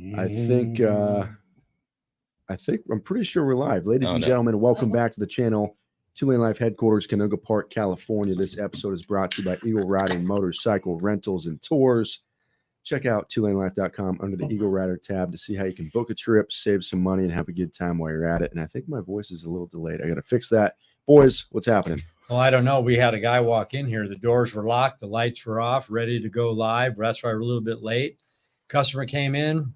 I'm pretty sure we're live. Ladies and gentlemen, welcome back to the channel. 2LaneLIVE headquarters, Canoga Park, California. This episode is brought to you by EagleRider Motorcycle Rentals and Tours. Check out 2LaneLIVE.com under the EagleRider tab to see how you can book a trip, save some money, and have a good time while you're at it. And I think my voice is a little delayed. I got to fix that. Boys, what's happening? Well, I don't know. We had a guy walk in here. The doors were locked. The lights were off, ready to go live. That's why we're a little bit late. Customer came in.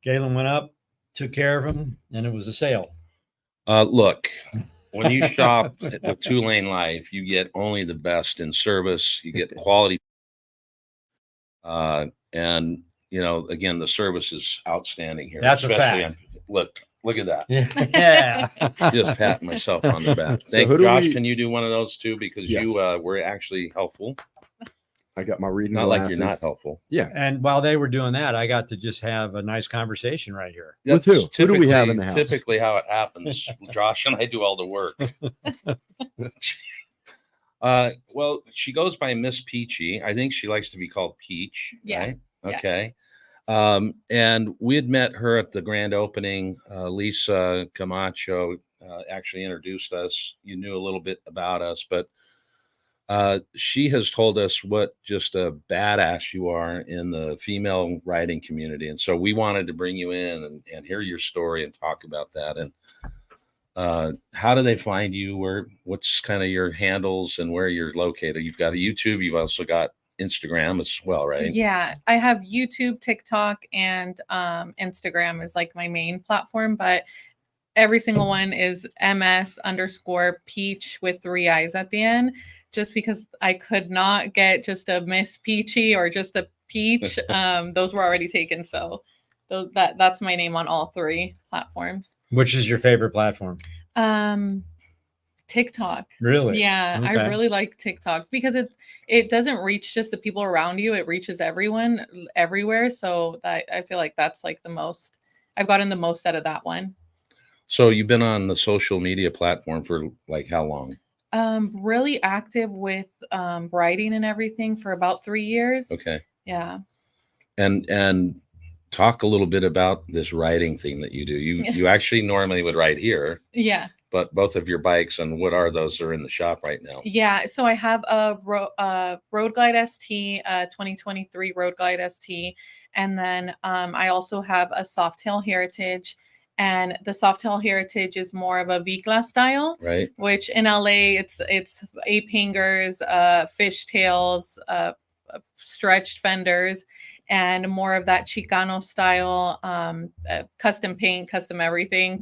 Galen went up, took care of him, and it was a sale. Look, when you shop with 2LaneLIVE, you get only the best in service. You get quality. And, you know, again, the service is outstanding here. That's a fact. Look at that. Yeah. Just patting myself on the back. Josh, can you do one of those too? Because you were actually helpful. I got my reading. Not like you're not helpful. Yeah. And while they were doing that, I got to just have a nice conversation right here. With who? Who do we have in the house? Typically how it happens. Josh and I do all the work. Well, she goes by Miss Peachy. I think she likes to be called Peach. Yeah. Right? Okay. Yeah. And we had met her at the grand opening. Lisa Camacho actually introduced us. You knew a little bit about us, but she has told us what just a badass you are in the female riding community. And so we wanted to bring you in and hear your story and talk about that. And how do they find you? What's kind of your handles and where you're located? You've got a YouTube. You've also got Instagram as well, right? Yeah, I have YouTube, TikTok, and Instagram is like my main platform, but every single one is MS_Peach with 3 I's at the end, just because I could not get just a Miss Peachy or just a Peach. Those were already taken. So that's my name on all 3 platforms. Which is your favorite platform? TikTok. Really? Yeah, okay. I really like TikTok because it doesn't reach just the people around you. It reaches everyone everywhere. So I feel like that's like the most I've gotten the most out of that one. So you've been on the social media platform for like how long? Really active with writing and everything for about 3 years. Okay. Yeah. And talk a little bit about this riding thing that you do. You actually normally would ride here. Yeah. But both of your bikes, and what are those, are in the shop right now? Yeah. So I have a Road Glide ST, 2023 Road Glide ST. And then I also have a Softail Heritage. And the Softail Heritage is more of a Vikla style, right? Which in LA, it's ape hangers, fishtails, stretched fenders, and more of that Chicano style, custom paint, custom everything.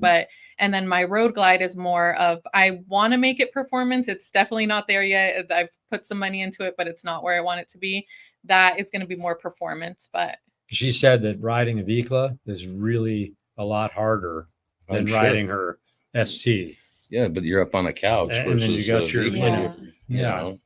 And then my Road Glide is more of, I want to make it performance. It's definitely not there yet. I've put some money into it, but it's not where I want it to be. That is going to be more performance. But she said that riding a Vikla is really a lot harder than riding her ST. Yeah, but you're up on a couch. And then you got your, you know,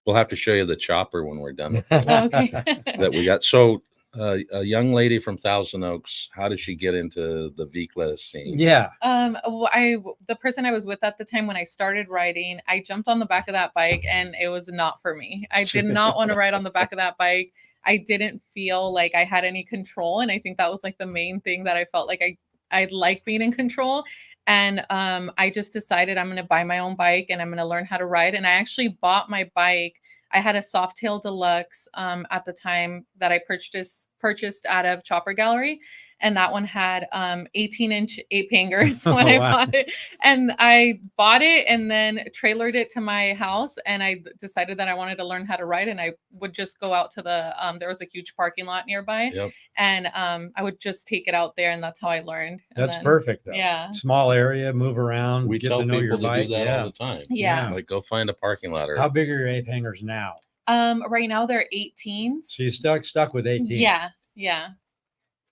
we'll have to show you the chopper when we're done with it. Okay. That we got. So a young lady from Thousand Oaks, how did she get into the Vikla scene? Yeah. The person I was with at the time when I started riding, I jumped on the back of that bike and it was not for me. I did not want to ride on the back of that bike. I didn't feel like I had any control. And I think that was like the main thing that I felt like I like being in control. And I just decided I'm going to buy my own bike and I'm going to learn how to ride. And I actually bought my bike. I had a Softail Deluxe at the time that I purchased out of Chopper Gallery. And that one had 18-inch ape hangers when I bought it. And I bought it and then trailered it to my house. And I decided that I wanted to learn how to ride. And I would just go out to the, there was a huge parking lot nearby. Yep. And I would just take it out there. And that's how I learned. That's perfect, though. Yeah. Small area, move around. We tell people to do that all the time. Yeah. Like go find a parking lot. How big are your ape hangers now? Right now they're 18s. So you stuck with 18. Yeah. Yeah.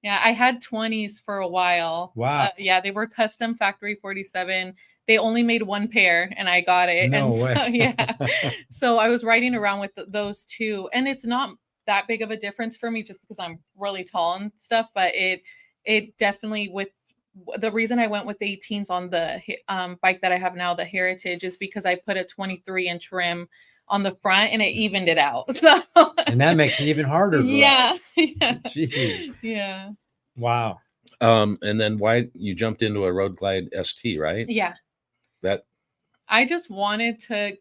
Yeah, I had 20s for a while. Wow. Yeah, they were custom factory 47. They only made one pair and I got it. No and way. So, yeah. So I was riding around with those two. And it's not that big of a difference for me just because I'm really tall and stuff. But it definitely, with the reason I went with the 18s on the bike that I have now, the Heritage, is because I put a 23-inch rim on the front and it evened it out. So and that makes it even harder. Yeah. Yeah. Gee. Yeah. Wow. And then why you jumped into a Road Glide ST, right? Yeah. That I just wanted to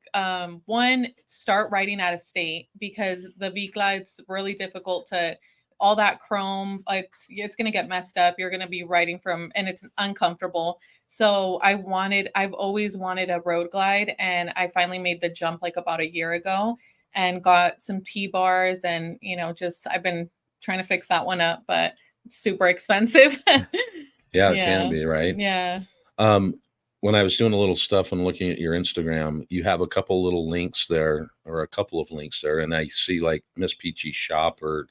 one, start riding out of state, because the V-Glide's really difficult to, all that chrome, it's going to get messed up. You're going to be riding and it's uncomfortable. So I've always wanted a Road Glide, and I finally made the jump like about a year ago and got some T-bars, and I've been trying to fix that one up, but it's super expensive. Yeah, it can be, right? Yeah. When I was doing a little stuff and looking at your Instagram, you have a couple little links there, or a couple of links there, and I see like Miss Peachy's shop. Or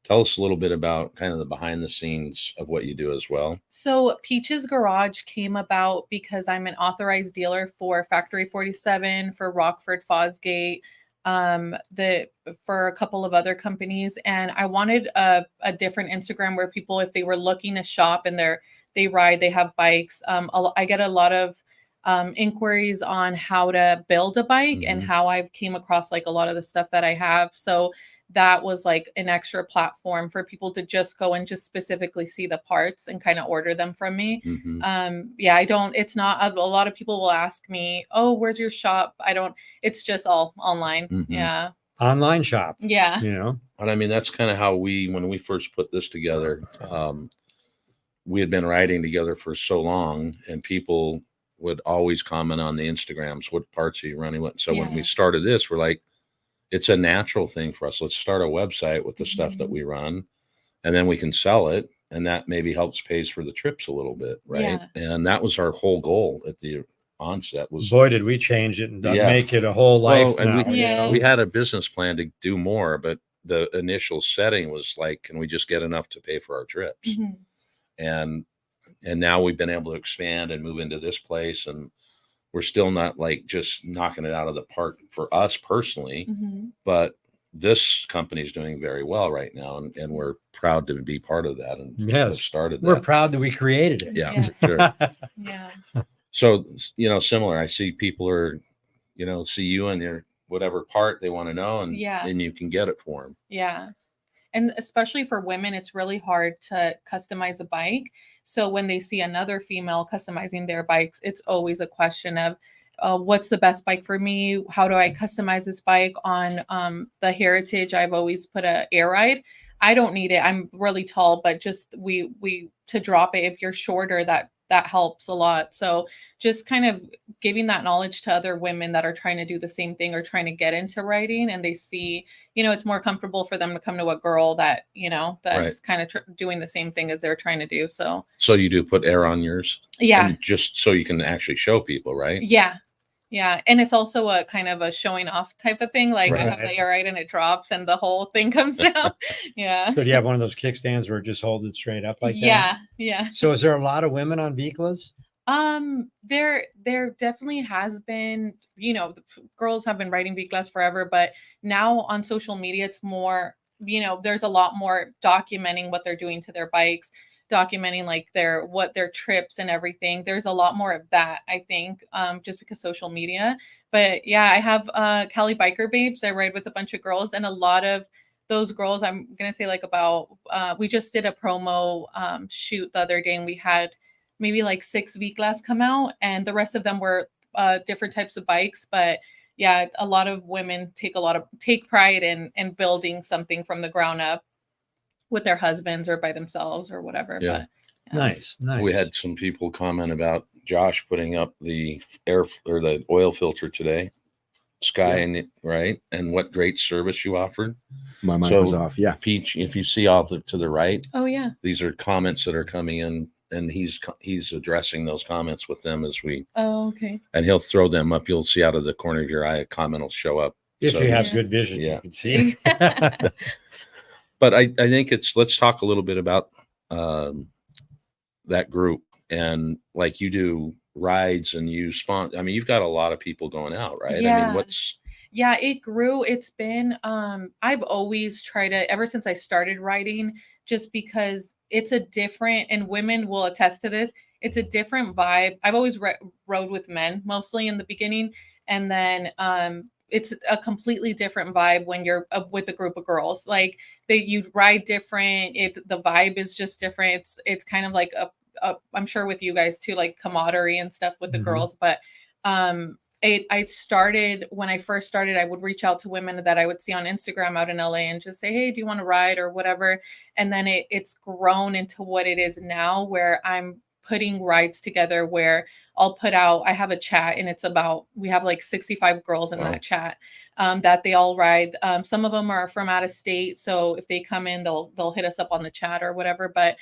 tell us a little bit about kind of the behind the scenes of what you do as well. So Peach's Garage came about because I'm an authorized dealer for Factory 47, for Rockford Fosgate, for a couple of other companies, and I wanted a different Instagram where people, if they were looking to shop and they have bikes. I get a lot of inquiries on how to build a bike and how I've came across like a lot of the stuff that I have. So that was like an extra platform for people to just go and just specifically see the parts and kind of order them from me. It's not, a lot of people will ask me, oh, where's your shop? It's just all online. Yeah. Online shop. Yeah. And I mean, that's kind of how when we first put this together, we had been riding together for so long, and people would always comment on the Instagrams, what parts are you running with? So when we started this, we're like, it's a natural thing for us. Let's start a website with the stuff that we run, and then we can sell it. And that maybe helps pays for the trips a little bit. Right. Yeah. And that was our whole goal at the onset. Boy, did we change it and make it a whole life. And we had a business plan to do more, but the initial setting was like, can we just get enough to pay for our trips? And now we've been able to expand and move into this place, and we're still not like just knocking it out of the park for us personally, but this company is doing very well right now, and we're proud to be part of that. And started that. We're proud that we created it. Yeah. Sure. Yeah. So, similar, I see people are, see you and your whatever part they want to know, and you can get it for them. Yeah. And especially for women, it's really hard to customize a bike. So when they see another female customizing their bikes, it's always a question of, what's the best bike for me? How do I customize this bike? On the Heritage, I've always put a air ride. I don't need it. I'm really tall, but just to drop it, if you're shorter, that helps a lot. So just kind of giving that knowledge to other women that are trying to do the same thing or trying to get into riding, and they see, it's more comfortable for them to come to a girl that, that's kind of doing the same thing as they're trying to do. So you do put air on yours? Yeah. Just so you can actually show people, right? Yeah. Yeah. And it's also a kind of a showing off type of thing. Like I have the air ride and it drops and the whole thing comes down. Yeah. So do you have one of those kickstands where it just holds it straight up like that? Yeah. Yeah. So is there a lot of women on Viklas? There definitely has been, girls have been riding Viklas forever, but now on social media, it's more, there's a lot more documenting what they're doing to their bikes, documenting like their trips and everything. There's a lot more of that, I think, just because social media. But yeah, I have Cali Biker Babes. I ride with a bunch of girls, and a lot of those girls, I'm gonna say like about we just did a promo shoot the other day, and we had maybe like 6 V-Class come out, and the rest of them were different types of bikes. But yeah, a lot of women take pride in building something from the ground up with their husbands or by themselves or whatever. Yeah. But Nice. We had some people comment about Josh putting up the air or the oil filter today. And right, and what great service you offered. My mic was off. Yeah, Peach, if you see off to the right, these are comments that are coming in, and he's addressing those comments with them as we. Oh, okay. And he'll throw them up. You'll see out of the corner of your eye a comment will show up if you have good vision. You can see. But I think let's talk a little bit about that group, and like you do rides and you sponsor. I mean, you've got a lot of people going out, right? Yeah. I mean, it grew. It's been, I've always tried to, ever since I started riding, just because it's a different, and women will attest to this, it's a different vibe. I've always rode with men mostly in the beginning. And then it's a completely different vibe when you're with a group of girls. Like you ride different. The vibe is just different. It's kind of like I'm sure with you guys too, like camaraderie and stuff with the girls. But I started when I first started, I would reach out to women that I would see on Instagram out in LA and just say, hey, do you want to ride or whatever? And then it's grown into what it is now, where I'm putting rides together, where I'll put out, I have a chat, and it's about, we have like 65 girls in that chat that they all ride. Some of them are from out of state, so if they come in, they'll hit us up on the chat or whatever. But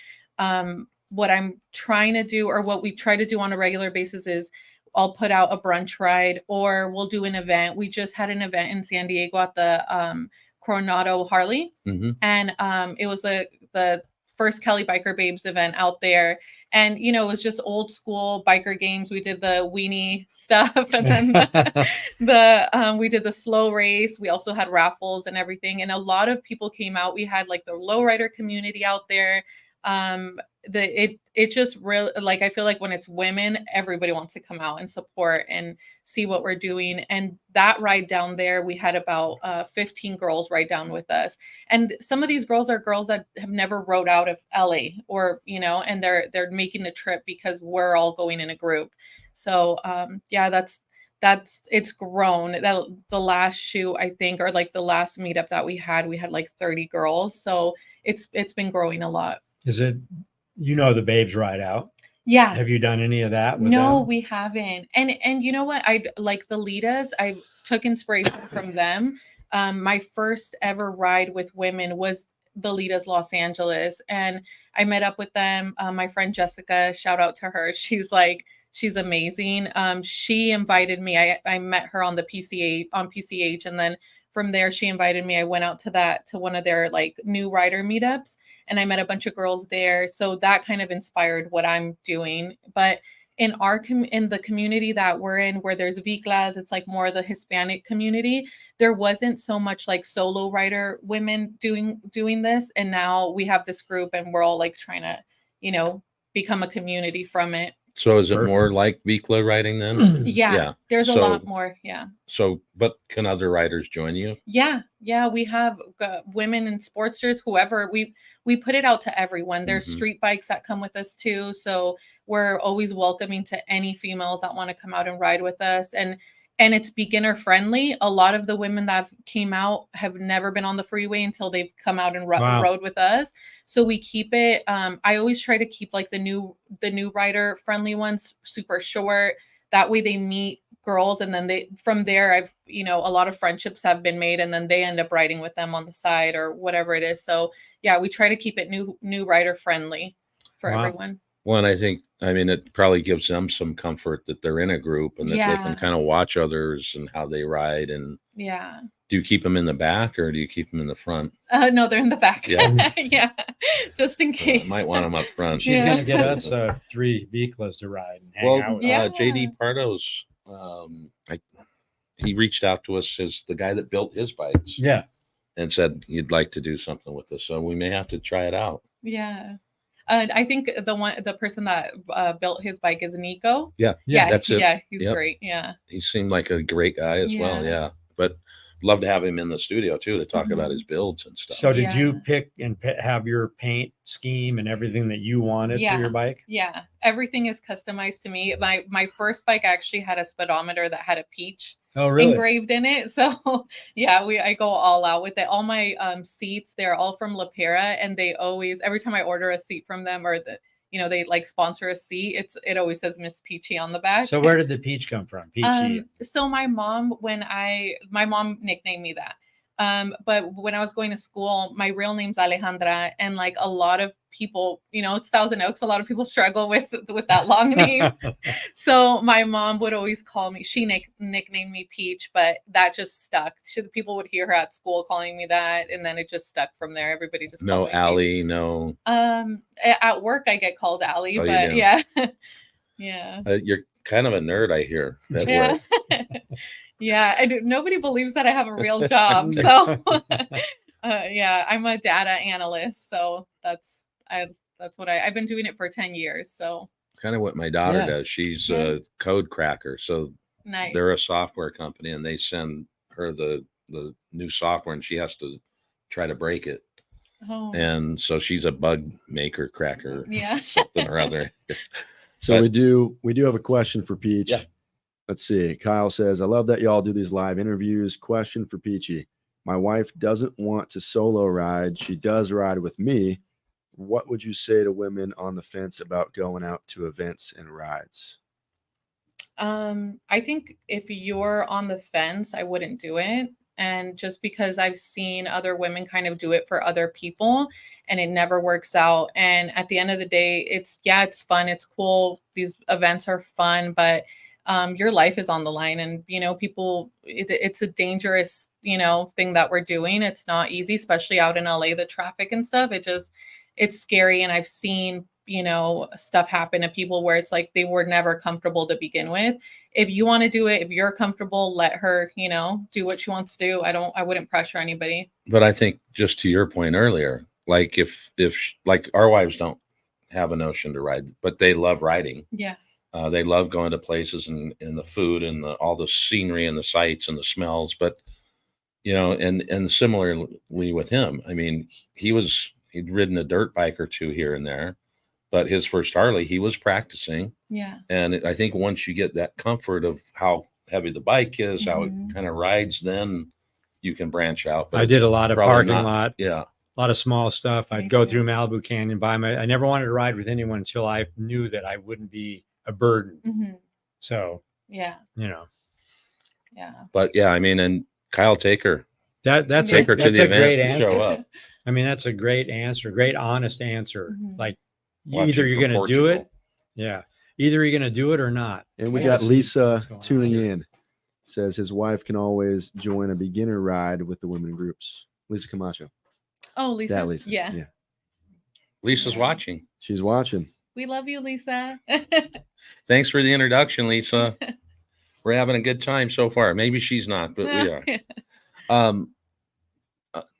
what I'm trying to do, or what we try to do on a regular basis, is I'll put out a brunch ride, or we'll do an event. We just had an event in San Diego at the Coronado Harley, and it was the first Cali Biker Babes event out there. And, you know, it was just old school biker games. We did the weenie stuff, and then we did the slow race. We also had raffles and everything. And a lot of people came out. We had like the lowrider community out there. It just really, like, I feel like when it's women, everybody wants to come out and support and see what we're doing. And that ride down there, we had about 15 girls ride down with us. And some of these girls are girls that have never rode out of LA, or, you know, and they're making the trip because we're all going in a group. So yeah, that's it's grown. The last shoot, I think, or like the last meetup that we had like 30 girls. So it's been growing a lot. Is it, you know, the Babes ride out? Yeah. Have you done any of that with No, them? we haven't. And you know what? I like the Litas. I took inspiration from them. My first ever ride with women was the Litas Los Angeles, and I met up with them. My friend Jessica, shout out to her. She's amazing. She invited me. I met her on the PCH, and then from there she invited me. I went out to one of their like new rider meetups, and I met a bunch of girls there. So that kind of inspired what I'm doing. But in the community that we're in, where there's Viklas, it's like more the Hispanic community. There wasn't so much like solo rider women doing this. And now we have this group, and we're all like trying to, you know, become a community from it. So is it more like Vikla riding then? Yeah. There's a lot more. Yeah. So, but can other riders join you? Yeah. We have women and sportsters, whoever. We put it out to everyone. There's street bikes that come with us too. So we're always welcoming to any females that want to come out and ride with us. And it's beginner friendly. A lot of the women that came out have never been on the freeway until they've come out and rode with us. So we keep it. I always try to keep like the new rider friendly ones super short. That way they meet girls, and then from there, a lot of friendships have been made, and then they end up riding with them on the side or whatever it is. So yeah, we try to keep it new rider friendly for everyone. Well, and I mean, it probably gives them some comfort that they're in a group, and that they can kind of watch others and how they ride. And yeah. Do you keep them in the back, or do you keep them in the front? No, they're in the back. Yeah. Yeah. Just in case. Might want them up front. She's going to get us 3 Viklas to ride and hang out with. JD Pardo's, he reached out to us as the guy that built his bikes. Yeah. And said he'd like to do something with us. So we may have to try it out. Yeah. I think the person that built his bike is Nico. Yeah. That's it. Yeah, he's great. Yeah. He seemed like a great guy as well. Yeah. But love to have him in the studio too, to talk about his builds and stuff. So did you pick and have your paint scheme and everything that you wanted for your bike? Yeah. Everything is customized to me. My first bike actually had a speedometer that had a peach engraved in it. So yeah, I go all out with it. All my seats, they're all from La Pera, and they always, every time I order a seat from them, or they like sponsor a seat, it always says Miss Peachy on the back. So where did the peach come from? Peachy. So my mom nicknamed me that. But when I was going to school, my real name's Alejandra, and like a lot of people, it's Thousand Oaks. A lot of people struggle with that long name. So my mom would always call me. She nicknamed me Peach, but that just stuck. People would hear her at school calling me that, and then it just stuck from there. Everybody just no Allie, Peach. No. At work I get called Allie, but yeah, yeah. You're kind of a nerd, I hear. Yeah. Yeah, nobody believes that I have a real job. So yeah, I'm a data analyst. So that's what I've been doing it for 10 years. So kind of what my daughter does. She's a code cracker. So nice. They're a software company, and they send her the new software, and she has to try to break it. Oh. And so she's a bug maker cracker, Yeah. something or other. So But- we do have a question for Peach. Yeah. Let's see. Kyle says, I love that y'all do these live interviews. Question for Peachy. My wife doesn't want to solo ride. She does ride with me. What would you say to women on the fence about going out to events and rides? I think if you're on the fence, I wouldn't do it. And just because I've seen other women kind of do it for other people and it never works out. And at the end of the day, it's fun. It's cool. These events are fun, but your life is on the line, and, you know, people, it's a dangerous, you know, thing that we're doing. It's not easy, especially out in LA, the traffic and stuff. It's scary. And I've seen, you know, stuff happen to people where it's like they were never comfortable to begin with. If you want to do it, if you're comfortable, let her, you know, do what she wants to do. I wouldn't pressure anybody. But I think, just to your point earlier, like if like our wives don't have a notion to ride, but they love riding. Yeah. They love going to places and the food and all the scenery and the sights and the smells. But, you know, and similarly with him, I mean, he'd ridden a dirt bike or two here and there, but his first Harley, he was practicing. Yeah. And I think once you get that comfort of how heavy the bike is, how it kind of rides, then you can branch out. But I did a lot of probably parking not- lot, Yeah. a lot of small stuff. Me I'd go too. through Malibu Canyon, I never wanted to ride with anyone until I knew that I wouldn't be a burden. Mm-hmm. So, Yeah. you know, Yeah. But yeah, I mean, and Kyle, take her that's Yeah. a, Take her to that's the a great event, answer. show up. I mean, that's a great answer, great honest answer. Mhm. Like, Watching either you're from going to do it. Portugal. Yeah. Either you're going to do it or not. And we I got gotta see Lisa what's going on tuning here. in. Says his wife can always join a beginner ride with the women groups. Lisa Camacho. Oh, Lisa. That Lisa. Yeah. Yeah. Lisa's Yeah. watching. She's watching. We love you, Lisa. Thanks for the introduction, Lisa. We're having a good time so far. Maybe she's not, but we are.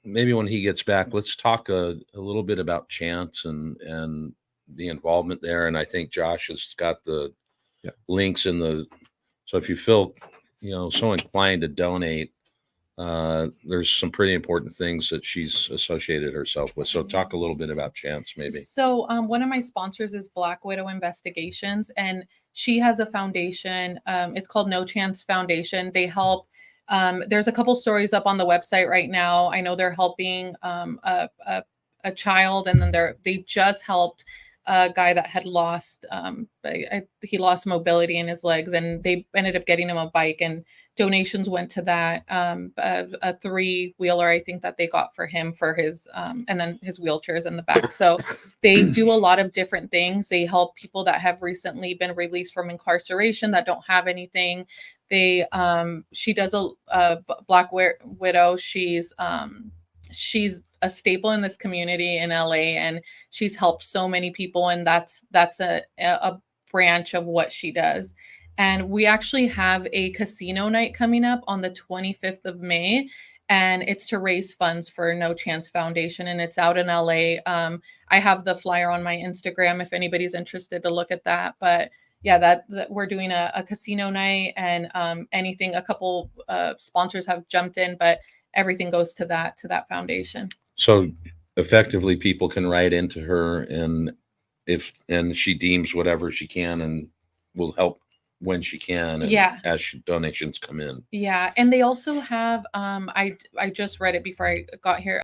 Maybe when he gets back, let's talk a little bit about Chance and the involvement there. And I think Josh has got the links in the. So if you feel, you know, so inclined to donate, there's some pretty important things that she's associated herself with. So talk a little bit about Chance, maybe. So one of my sponsors is Black Widow Investigations, and she has a foundation. It's called No Chance Foundation. They help. There's a couple stories up on the website right now. I know they're helping a child, and then they just helped a guy that had lost he lost mobility in his legs, and they ended up getting him a bike, and donations went to that. A 3-wheeler, I think, that they got for him for his and then his wheelchairs in the back. So they do a lot of different things. They help people that have recently been released from incarceration that don't have anything. She does a Black Widow. She's a staple in this community in LA, and she's helped so many people, and that's a branch of what she does. And we actually have a casino night coming up on the 25th of May, and it's to raise funds for No Chance Foundation, and it's out in LA. I have the flyer on my Instagram if anybody's interested to look at that. But yeah, that we're doing a casino night, and anything, a couple sponsors have jumped in, but everything goes to that foundation. So effectively, people can write into her, and she deems whatever she can, and will help when she can, and as donations come in. Yeah, and they also have I just read it before I got here,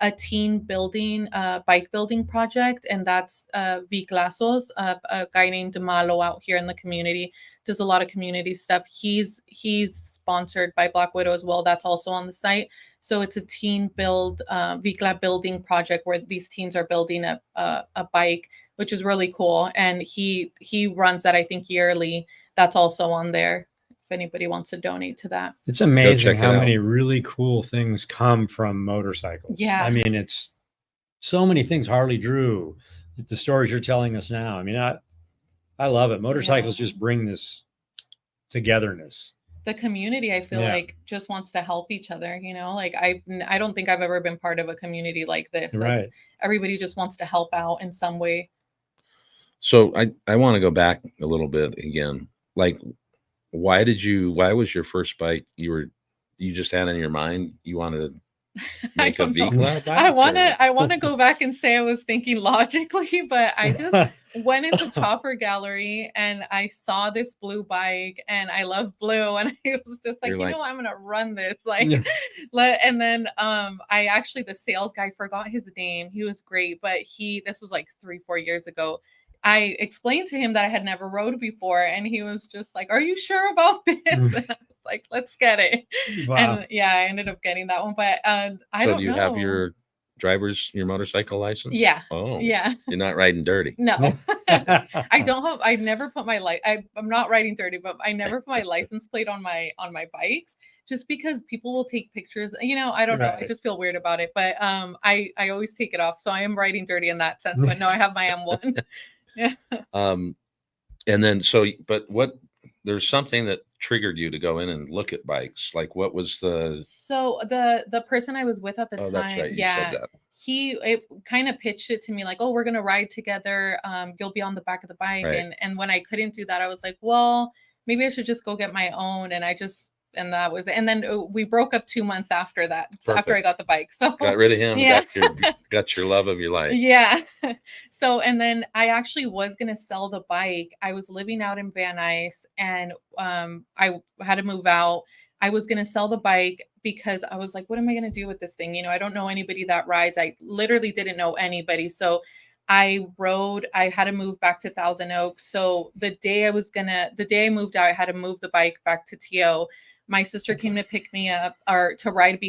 a teen building bike building project, and that's Vic Lasos, a guy named Malo out here in the community, does a lot of community stuff. He's sponsored by Black Widow as well. That's also on the site. So it's a teen build Vicla building project where these teens are building a bike, which is really cool. And he runs that, I think, yearly. That's also on there if anybody wants to donate to that. It's amazing how out. many really cool things come from motorcycles. Yeah. I mean, it's so many things Harley drew, the stories you're telling us now. I mean, I love it. Motorcycles just bring this togetherness. The community, I feel like, just wants to help each other, you know, like I don't think I've ever been part of a community like this. Right. Everybody just wants to help out in some way. So I want to go back a little bit again. Like, why was your first bike, you were you just had in your mind you wanted to I make a don't know. vehicle out of bike? I wanna go back and say I was thinking logically, but I just went into Chopper Gallery and I saw this blue bike and I love blue and I was just like, You're you like- know, I'm gonna run this. Like Yeah. and then I actually the sales guy forgot his name. He was great, but this was like 3-4 years ago. I explained to him that I had never rode before, and he was just like, "Are you sure about this?" And I was like, "Let's get it." Wow. And yeah, I ended up getting that one. But I So don't do you know. have your motorcycle license? Yeah. Oh, Yeah. You're not riding dirty. No. I don't have. I never put my I'm not riding dirty, but I never put my license plate on my bikes, just because people will take pictures. You know, I don't know. I Right. just feel weird about it. But I always take it off, so I am riding dirty in that sense. But no, I have my M1. Yeah. And then but there's something that triggered you to go in and look at bikes. Like, what was the? So the person I was with at the time, That's right. You yeah, said that. it kind of pitched it to me like, oh, we're gonna ride together. You'll be on the back of the bike, Right. and when I couldn't do that, I was like, well, maybe I should just go get my own. And that was it. And then we broke up 2 months after that. So after I Perfect. got the bike, so Got rid of him. Yeah. Got your love of your life. yeah. So, and then I actually was going to sell the bike. I was living out in Van Nuys and I had to move out. I was going to sell the bike because I was like, what am I going to do with this thing? You know, I don't know anybody that rides. I literally didn't know anybody. So I had to move back to Thousand Oaks. So the day I moved out, I had to move the bike back to TO. My sister came to pick me up or to drive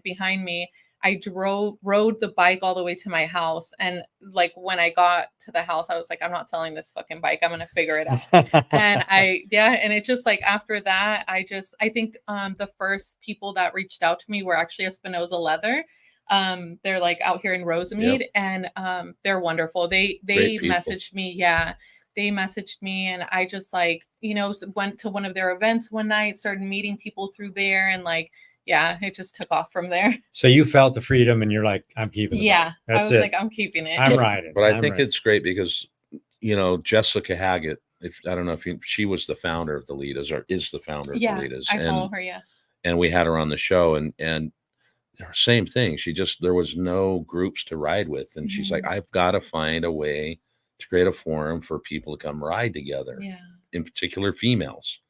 behind me. I rode the bike all the way to my house. And like, when I got to the house, I was like, I'm not selling this fucking bike. I'm going to figure it out. And and it just like, after that, I think the first people that reached out to me were actually Espinosa Leather. They're like out here in Rosemead, and they're wonderful. They Great people. messaged me. Yeah. They messaged me, and I just like, you know, went to one of their events one night, started meeting people through there, and like, yeah, it just took off from there. So you felt the freedom and you're like, I'm keeping it. Yeah. That's I was it. like, I'm keeping it. I'm riding. But I I'm think riding. it's great because, you know, Jessica Haggett, I don't know if she was the founder of the Litas, or is the founder of the Litas. I follow her. Yeah. And we had her on the show, and same thing. There was no groups to ride with. And she's like, I've got to find a way to create a forum for people to come ride together, Yeah. in particular females.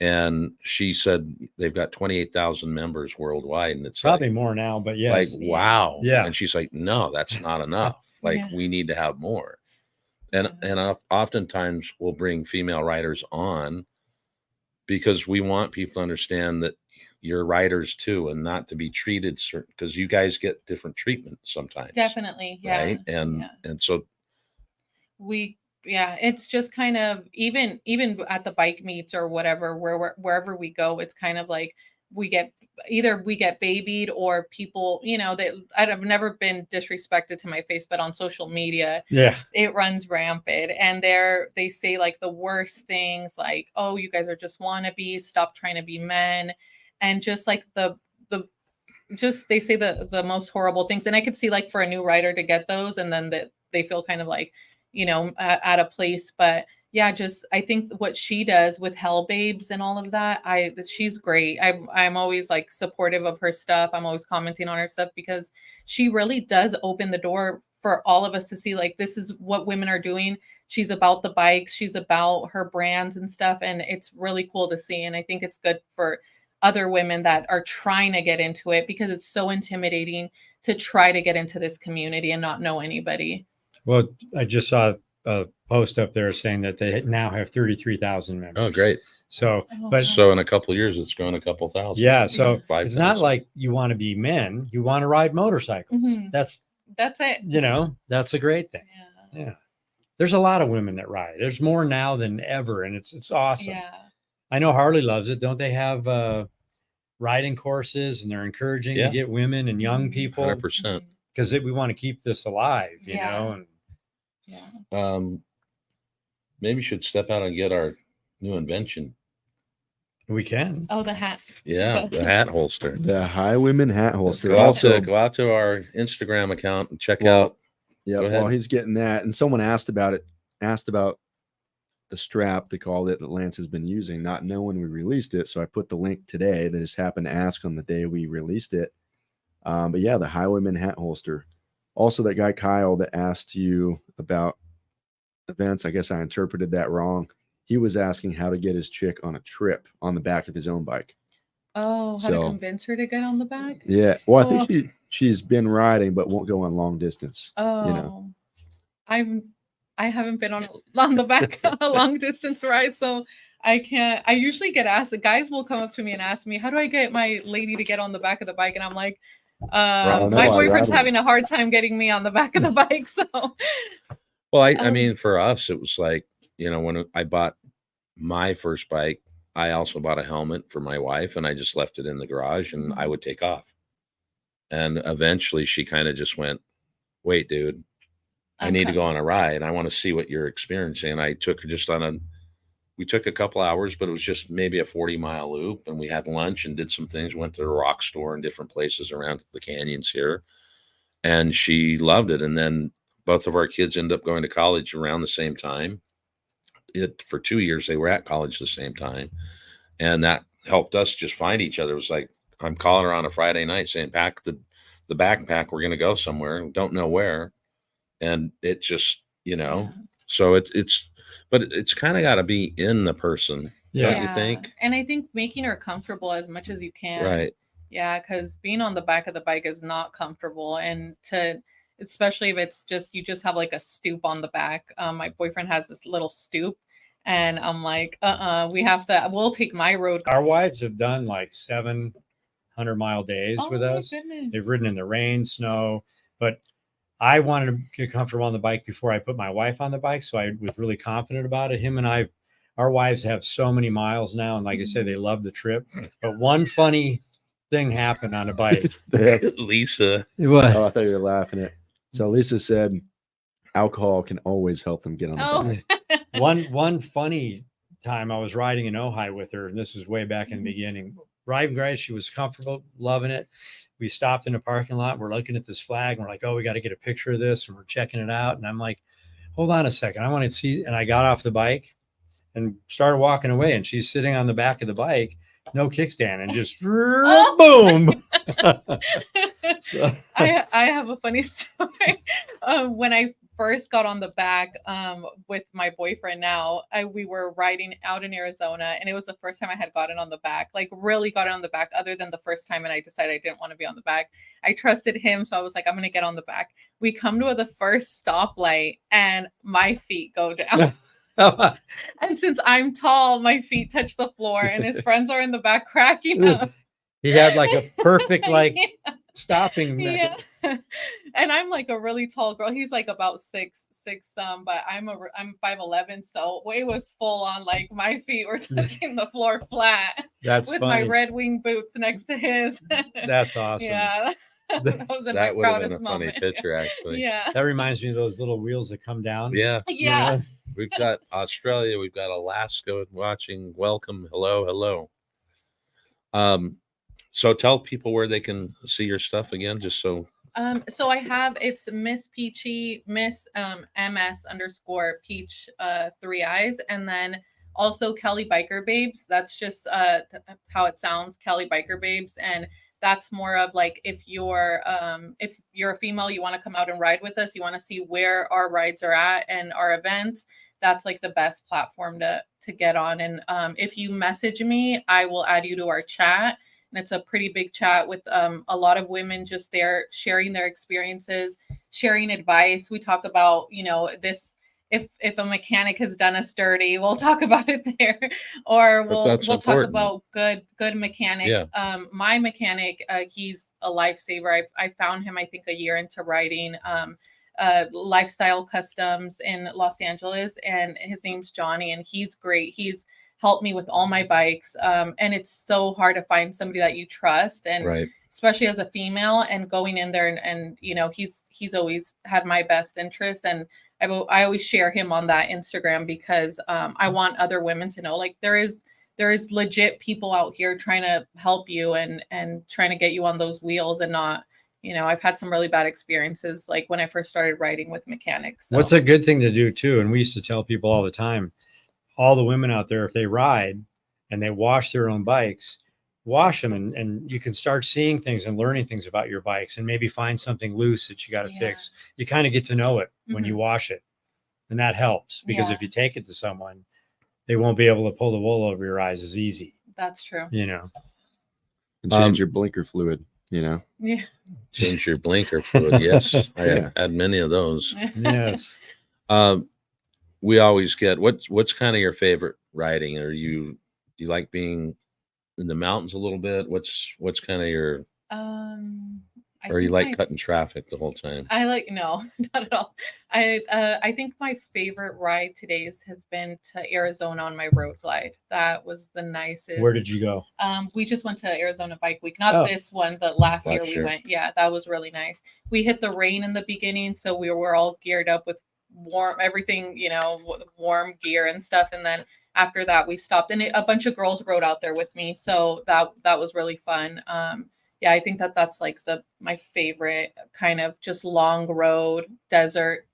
And she said they've got 28,000 members worldwide, and it's Probably like, more now, but yes. like, wow. Yeah. And she's like, no, that's not enough. Like, Yeah. we need to have more. And oftentimes we'll bring female riders on because we want people to understand that you're riders too, and not to be treated certain, because you guys get different treatment sometimes. Definitely. Yeah. Right. And so it's just kind of even at the bike meets or whatever, wherever we go, it's kind of like we get babied, or people, you know, that I've never been disrespected to my face, but on social media, it runs rampant, and they say like the worst things, like, oh, you guys are just wannabes, stop trying to be men, and just like they say the most horrible things. And I could see, like, for a new rider to get those, and then that they feel kind of like, you know, at a place. But yeah, just I think what she does with Hell Babes and all of that, she's great. I'm always like supportive of her stuff. I'm always commenting on her stuff, because she really does open the door for all of us to see, like, this is what women are doing. She's about the bikes, she's about her brands and stuff, and it's really cool to see. And I think it's good for other women that are trying to get into it, because it's so intimidating to try to get into this community and not know anybody. Well, I just saw a post up there saying that they now have 33,000 members. oh, great. So, Oh, but So in a couple of years, it's grown a couple thousand. yeah, so 5,000. it's not like you want to be men, you want to ride motorcycles. Mhm. That's it. You know, that's a great thing. Yeah. There's a lot of women that ride. There's more now than ever, and it's awesome. Yeah. I know Harley loves it. Don't they have riding courses, and they're encouraging Yeah. to get women and young people, 100%. because we want to keep this alive, you Yeah. know. And Yeah. Maybe we should step out and get our new invention. we can. Oh, the hat. Yeah, the hat holster. The Highwayman hat holster. Go out, Also, go out to our Instagram account and check Well, out. yeah, Go ahead. well, he's getting that. And someone asked about the strap, they called it, that Lance has been using, not knowing we released it. So I put the link today. They just happened to ask on the day we released it. But yeah, the Highwayman hat holster. Also, that guy Kyle that asked you about events, I guess I interpreted that wrong. He was asking how to get his chick on a trip on the back of his own bike. Oh, how to convince her to get on the back? Yeah. Well, I think she's been riding, but won't go on long distance. Oh, you know. I haven't been on the back a long distance ride, so I can't. I usually get asked. The guys will come up to me and ask me, "How do I get my lady to get on the back of the bike?" And I'm like, "My boyfriend's having a hard time getting me on the back of the bike." So, well, I mean, for us, it was like, you know, when I bought my first bike, I also bought a helmet for my wife, and I just left it in the garage, and I would take off. And eventually, she kind of just went, "Wait, dude. I need to go on a ride. I want to see what you're experiencing." And I took her just we took a couple hours, but it was just maybe a 40-mile loop. And we had lunch and did some things, went to the rock store and different places around the canyons here. And she loved it. And then both of our kids ended up going to college around the same time. For 2 years, they were at college at the same time. And that helped us just find each other. It was like, I'm calling her on a Friday night saying, pack the backpack. We're going to go somewhere. Don't know where. And it just, you know, so but it's kind of got to be in the person, don't you think? And I think making her comfortable as much as you can. Right. Yeah, because being on the back of the bike is not comfortable. And especially if it's you just have like a stoop on the back. My boyfriend has this little stoop. And I'm like, we'll take my road. Our wives have done like 700-mile days with us. Goodness. They've ridden in the rain, snow, but I wanted to get comfortable on the bike before I put my wife on the bike. So I was really confident about it. Him and our wives have so many miles now. And like I said, they love the trip. But one funny thing happened on a bike. Lisa. What? Oh, I thought you were laughing at. So Lisa said alcohol can always help them get on the bike. One funny time I was riding in Ojai with her, and this was way back in the beginning. Riding great. She was comfortable, loving it. We stopped in a parking lot. We're looking at this flag. And we're like, oh, we got to get a picture of this. And we're checking it out. And I'm like, hold on a second. I want to see. And I got off the bike and started walking away. And she's sitting on the back of the bike, no kickstand, and just boom. So. I have a funny story. When I first got on the back with my boyfriend now, we were riding out in Arizona, and it was the first time I had gotten on the back, like really got on the back other than the first time. And I decided I didn't want to be on the back. I trusted him. So I was like, I'm going to get on the back. We come to the first stoplight and my feet go down. And since I'm tall, my feet touch the floor, and his friends are in the back cracking up. He had like a perfect, stopping. Yeah. And I'm like a really tall girl. He's like about 6', but I'm 5'11", so it was full on, like my feet were touching the floor flat. That's with funny. My Red Wing boots next to his. That's awesome. Yeah. That was in my would have been proudest a funny moment. picture, actually. Yeah. That reminds me of those little wheels that come down. Yeah. Yeah. We've got Australia, we've got Alaska watching. Welcome. Hello. So tell people where they can see your stuff again, just so. So I have, it's Miss Peachy, Miss MS_ Peach 3 eyes, and then also Kelly Biker Babes. That's just how it sounds, Kelly Biker Babes, and that's more of like if you're a female, you want to come out and ride with us, you want to see where our rides are at and our events. That's like the best platform to get on. And if you message me, I will add you to our chat. And it's a pretty big chat with a lot of women just there sharing their experiences, sharing advice. We talk about, this, if a mechanic has done us dirty, we'll talk about it there, or we'll talk about good mechanics. Yeah. My mechanic, he's a lifesaver. I found him, I think, a year into riding Lifestyle Customs in Los Angeles, and his name's Johnny, and he's great. He's helped me with all my bikes. And it's so hard to find somebody that you trust, and right. Especially as a female, and going in there and he's always had my best interest. And I always share him on that Instagram because I want other women to know, like, there is legit people out here trying to help you and trying to get you on those wheels, and not, I've had some really bad experiences, like when I first started riding with mechanics. So. What's a good thing to do too? And we used to tell people all the time, all the women out there, if they ride and they wash their own bikes, wash them, and you can start seeing things and learning things about your bikes, and maybe find something loose that you got to fix. You kind of get to know it when you wash it, and that helps, because if you take it to someone, they won't be able to pull the wool over your eyes as easy. That's true. You know, And change your blinker fluid, you know. Yeah. Change your blinker fluid. Yes. I had many of those. Yes. We always get, what's kind of your favorite riding? Are you like being in the mountains a little bit? What's kind of your, or you like cutting traffic the whole time? No, not at all. I think my favorite ride today has been to Arizona on my road glide. That was the nicest. Where did you go? We just went to Arizona Bike Week. Not this one, but last year we went. Yeah, that was really nice. We hit the rain in the beginning, so we were all geared up with everything, warm gear and stuff. And then after that, we stopped, and a bunch of girls rode out there with me. So that was really fun. Yeah, I think that's like my favorite kind of just long road desert.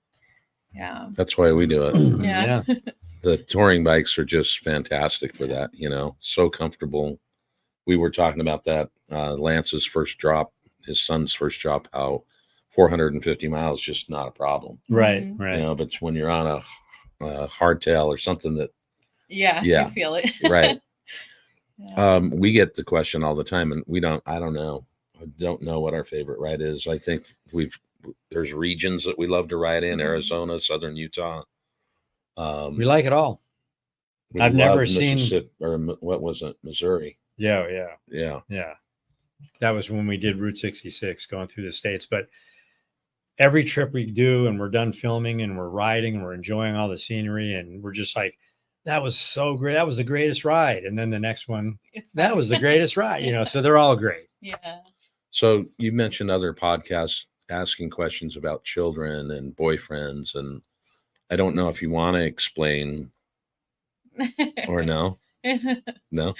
Yeah. That's why we do it. Yeah. The touring bikes are just fantastic for that, so comfortable. We were talking about that, Lance's first drop, his son's first drop, how 450 miles just not a problem. Right. But when you're on a hardtail or something that you feel it. Right. We get the question all the time, and I don't know what our favorite ride is. I think there's regions that we love to ride in: Arizona, Southern Utah. We like it all. I've never seen, or what was it, Missouri? Yeah. That was when we did Route 66 going through the states. But every trip we do, and we're done filming and we're riding and we're enjoying all the scenery, and we're just like, that was so great. That was the greatest ride. And then the next one, that was the greatest ride, so they're all great. Yeah. So you mentioned other podcasts asking questions about children and boyfriends. And I don't know if you want to explain or no. No.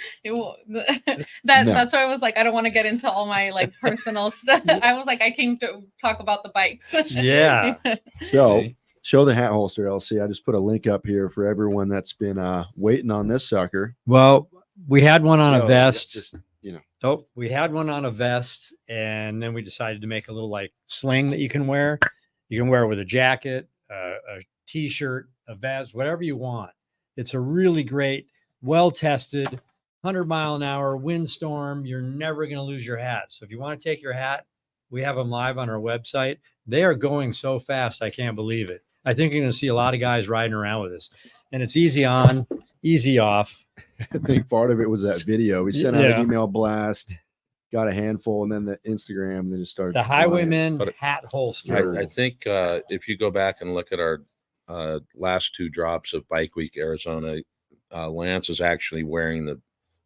That's why I was like, I don't want to get into all my like personal stuff. I was like, I came to talk about the bikes. Yeah. So show the hat holster, LC. I just put a link up here for everyone that's been waiting on this sucker. Well, we had one on a vest. Just, we had one on a vest, and then we decided to make a little like sling that you can wear. You can wear it with a jacket, a t-shirt, a vest, whatever you want. It's a really great, well-tested, 100-mile-an-hour windstorm. You're never going to lose your hat. So if you want to take your hat, we have them live on our website. They are going so fast, I can't believe it. I think you're going to see a lot of guys riding around with us. And it's easy on, easy off. I think part of it was that video. We sent out an email blast, got a handful, and then the Instagram, and then just started. The Highwayman hat holster. I think if you go back and look at our last two drops of Bike Week Arizona, Lance is actually wearing the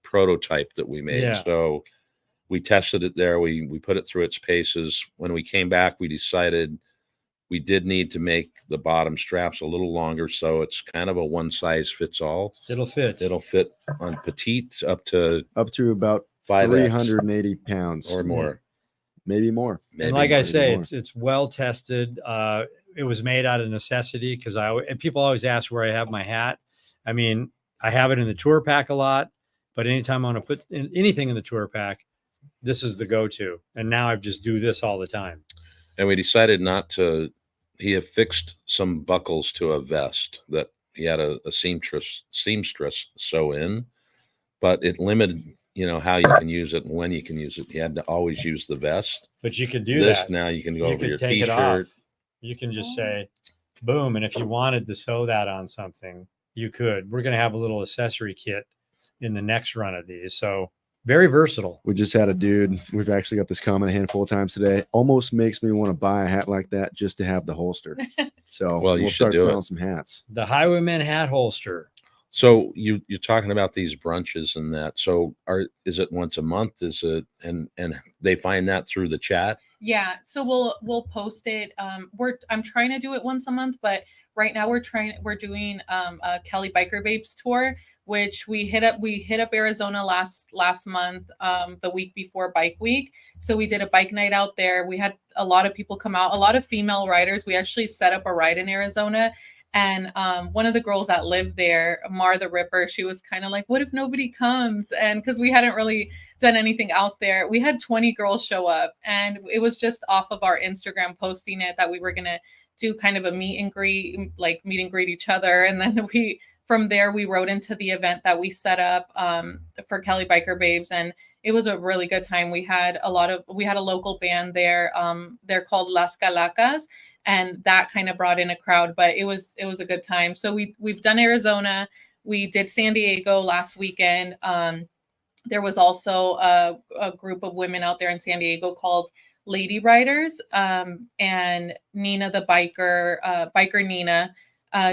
prototype that we made. Yeah. So we tested it there. We put it through its paces. When we came back, we decided we did need to make the bottom straps a little longer, so it's kind of a one size fits all. It'll fit on petite up to about 380 pounds or more, maybe more. And like I say, it's well tested. It was made out of necessity, because people always ask where I have my hat. I mean, I have it in the tour pack a lot, but anytime I want to put anything in the tour pack, this is the go-to. And now I just do this all the time. And we decided not to. He affixed some buckles to a vest that he had a seamstress sew in, but it limited, how you can use it and when you can use it. You had to always use the vest. But you could do this that. Now you can go over your take t-shirt. It off. You can just say, boom. And if you wanted to sew that on something, you could. We're going to have a little accessory kit in the next run of these. So very versatile. We just had a dude, we've actually got this comment a handful of times today, almost makes me want to buy a hat like that just to have the holster. So we'll start selling some hats. The Highwayman hat holster. So you're talking about these brunches and that. So is it once a month? Is it and they find that through the chat? Yeah. So we'll post it. I'm trying to do it once a month, but right now we're doing a Kelly Biker Babes tour, which we hit up Arizona last month, the week before Bike Week. So we did a bike night out there. We had a lot of people come out, a lot of female riders. We actually set up a ride in Arizona, And one of the girls that lived there, Mar the Ripper, she was kind of like, what if nobody comes? And because we hadn't really done anything out there, we had 20 girls show up, and it was just off of our Instagram posting it that we were going to do kind of a meet and greet, like meet and greet each other. And then from there, we rode into the event that we set up for Cali Biker Babes. And it was a really good time. We had a local band there. They're called Las Calacas, and that kind of brought in a crowd, but it was a good time. So we've done Arizona. We did San Diego last weekend. There was also a group of women out there in San Diego called Lady Riders, and Nina the biker Nina,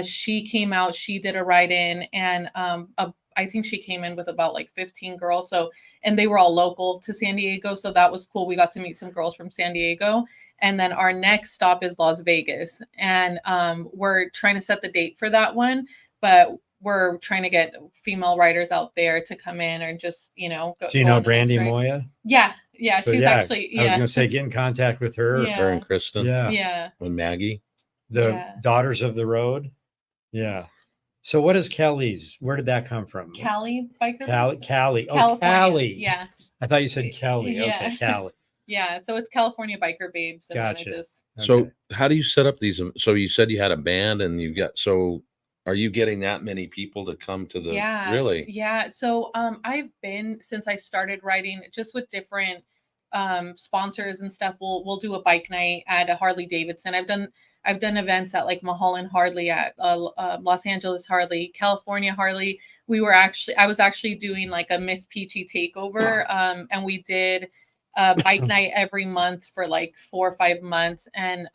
she came out, she did a ride in, and I think she came in with about like 15 girls. So, and they were all local to San Diego. So that was cool. We got to meet some girls from San Diego. And then our next stop is Las Vegas. And we're trying to set the date for that one, but we're trying to get female riders out there to come in or just, go. Do you know Brandy Moya? Yeah. Yeah. So, she's actually, I was going to say, get in contact with her. Yeah. Her and Kristen. Yeah. Yeah. And Maggie. The Daughters of the Road. Yeah. So what is Kelly's? Where did that come from? Cali Biker. Cali. Oh, California. Cali. Yeah. I thought you said Kelly. Yeah. Okay, Cali. Yeah. So it's California Biker Babes. And Gotcha. then it just... So how do you set up these? So you said you had a band and are you getting that many people to come to the, really? Yeah. So I've been, since I started riding, just with different sponsors and stuff, we'll do a bike night at a Harley-Davidson. I've done events at like Mulholland Harley, at Los Angeles Harley, California Harley. I was actually doing like a Miss Peachy takeover, and we did a bike night every month for like 4 or 5 months. And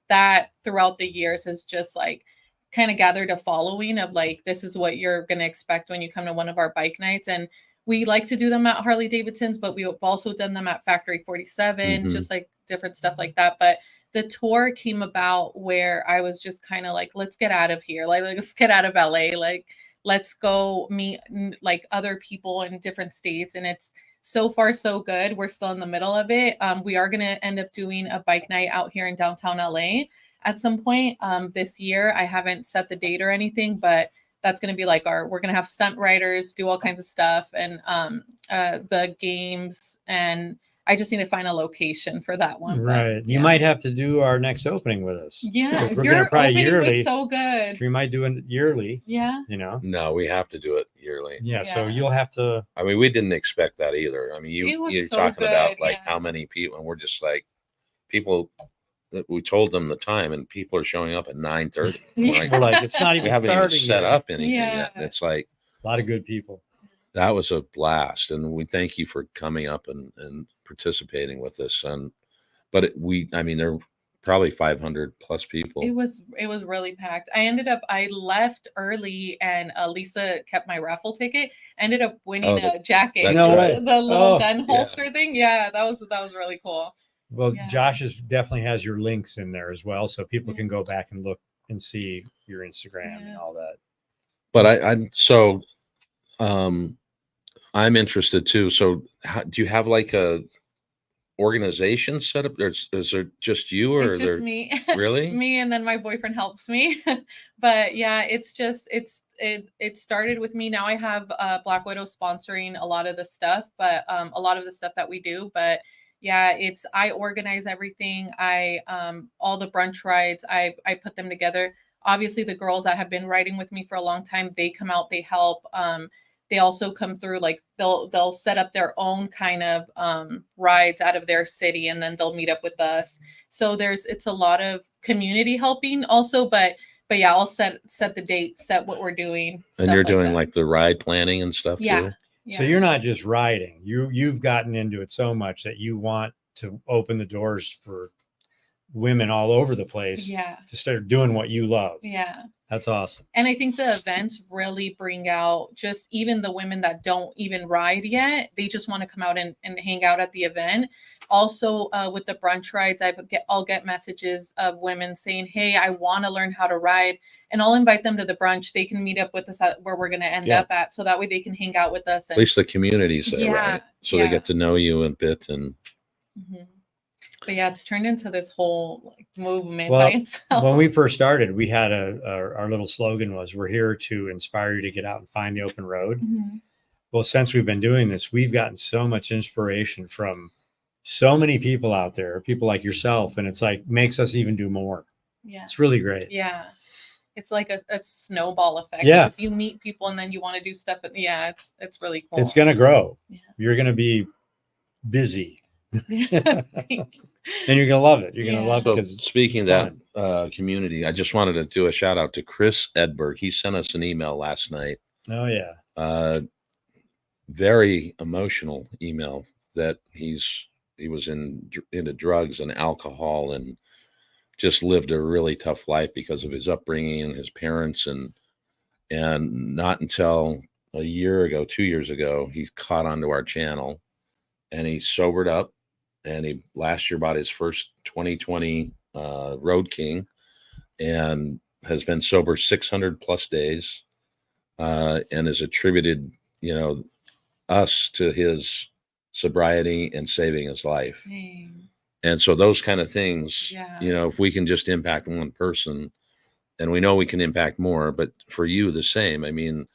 that throughout the years has just like kind of gathered a following of like, this is what you're going to expect when you come to one of our bike nights. And we like to do them at Harley-Davidson's, but we've also done them at Factory 47, just like different stuff like that. But the tour came about where I was just kind of like, let's get out of here. Like, let's get out of LA. Like, let's go meet like other people in different states. And it's so far so good. We're still in the middle of it. We are going to end up doing a bike night out here in downtown LA at some point this year. I haven't set the date or anything, but that's going to be like we're going to have stunt riders do all kinds of stuff, and the games, and I just need to find a location for that one. Right. You might have to do our next opening with us. Yeah. We're going to probably yearly. Was so good. We might do it yearly. Yeah. No, we have to do it yearly. Yeah. So you'll have to. I mean, we didn't expect that either. I mean, you're so talking about like how many people, and we're just like people that we told them the time, and people are showing up at 9:30. We're like, it's not even we haven't even set up anything yet. And it's like a lot of good people. That was a blast, and we thank you for coming up and participating with us. And I mean, there were probably 500 plus people. It was really packed. I left early, and Lisa kept my raffle ticket. Ended up winning a jacket, the little gun holster thing. Yeah, that was really cool. Well, Josh definitely has your links in there as well, so people can go back and look and see your Instagram and all that. But I'm interested too. So do you have like a organization set up? Is there just you, or it's just me? Really? Me, and then my boyfriend helps me. But yeah, it started with me. Now I have Black Widow sponsoring a lot of the stuff, but a lot of the stuff that we do. But yeah, I organize everything. All the brunch rides, I put them together. Obviously, the girls that have been riding with me for a long time, they come out, they help. They also come through, like they'll set up their own kind of rides out of their city, and then they'll meet up with us. So it's a lot of community helping also, but yeah, I'll set the date, set what we're doing. And you're doing like the ride planning and stuff too? Yeah. So you're not just riding. You've gotten into it so much that you want to open the doors for women all over the place to start doing what you love. Yeah. That's awesome. And I think the events really bring out just even the women that don't even ride yet. They just want to come out and hang out at the event. Also, with the brunch rides, I'll get messages of women saying, hey, I want to learn how to ride. And I'll invite them to the brunch. They can meet up with us at where we're going to end up at. So that way they can hang out with us. At least the community's there, right? So they get to know you a bit. And But yeah, it's turned into this whole like, movement Well, by itself. when we first started, we had our little slogan was, "We're here to inspire you to get out and find the open road." Mhm. Well, since we've been doing this, we've gotten so much inspiration from so many people out there, people like yourself, and it's like makes us even do more. Yeah. It's really great. Yeah. It's like a snowball effect. Yeah. Because you meet people and then you want to do stuff. Yeah, it's really cool. It's gonna grow. Yeah. You're gonna be busy, Yeah. and you're gonna love it. You're gonna Yeah. love it So because speaking of that community, I just wanted to do a shout out to Chris Edberg. He sent us an email last night. Oh yeah. Very emotional email that he was into drugs and alcohol and just lived a really tough life because of his upbringing and his parents, and not until a year ago, 2 years ago, he caught onto our channel and he sobered up, and he last year bought his first 2020 Road King and has been sober 600 plus days, and has attributed, us to his sobriety and saving his life. Dang. And so those kind of things, Yeah. if we can just impact one person, and we know we can impact more, but for you, the same. I mean,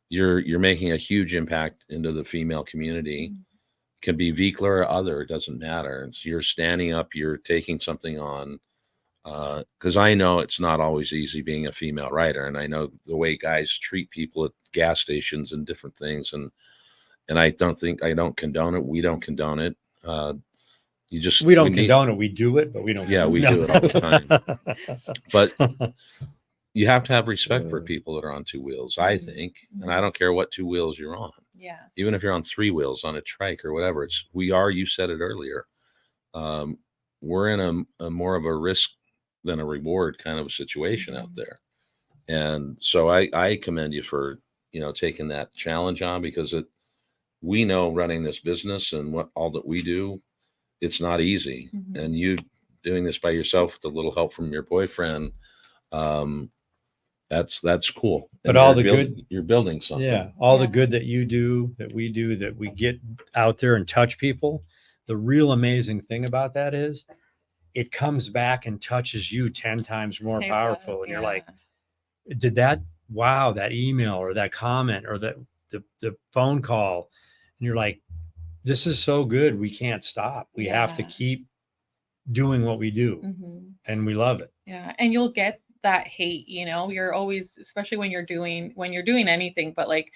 you're making a huge impact into the female community. It can be Vikla or other, it doesn't matter. It's, you're standing up, you're taking something on. Because I know it's not always easy being a female rider, and I know the way guys treat people at gas stations and different things, and I don't condone it. We don't condone it. We don't condone it. We do it, but we don't. Yeah, we do it all the time. But you have to have respect for people that are on two wheels, I think. And I don't care what two wheels you're on. Yeah. Even if you're on three wheels, on a trike or whatever, you said it earlier. We're in a more of a risk than a reward kind of a situation out there. And so I commend you for, taking that challenge on, because we know running this business and all that we do, it's not easy. And you doing this by yourself with a little help from your boyfriend, that's cool. But and all the good, you're building something. Yeah. All the good that you do, that we do, that we get out there and touch people. The real amazing thing about that is it comes back and touches you 10 times more powerful. And you're like, wow, that email or that comment or the phone call. And you're like, this is so good. We can't stop. We have to keep doing what we do. And we love it. Yeah. And you'll get that hate, you're always, especially when you're doing anything, but like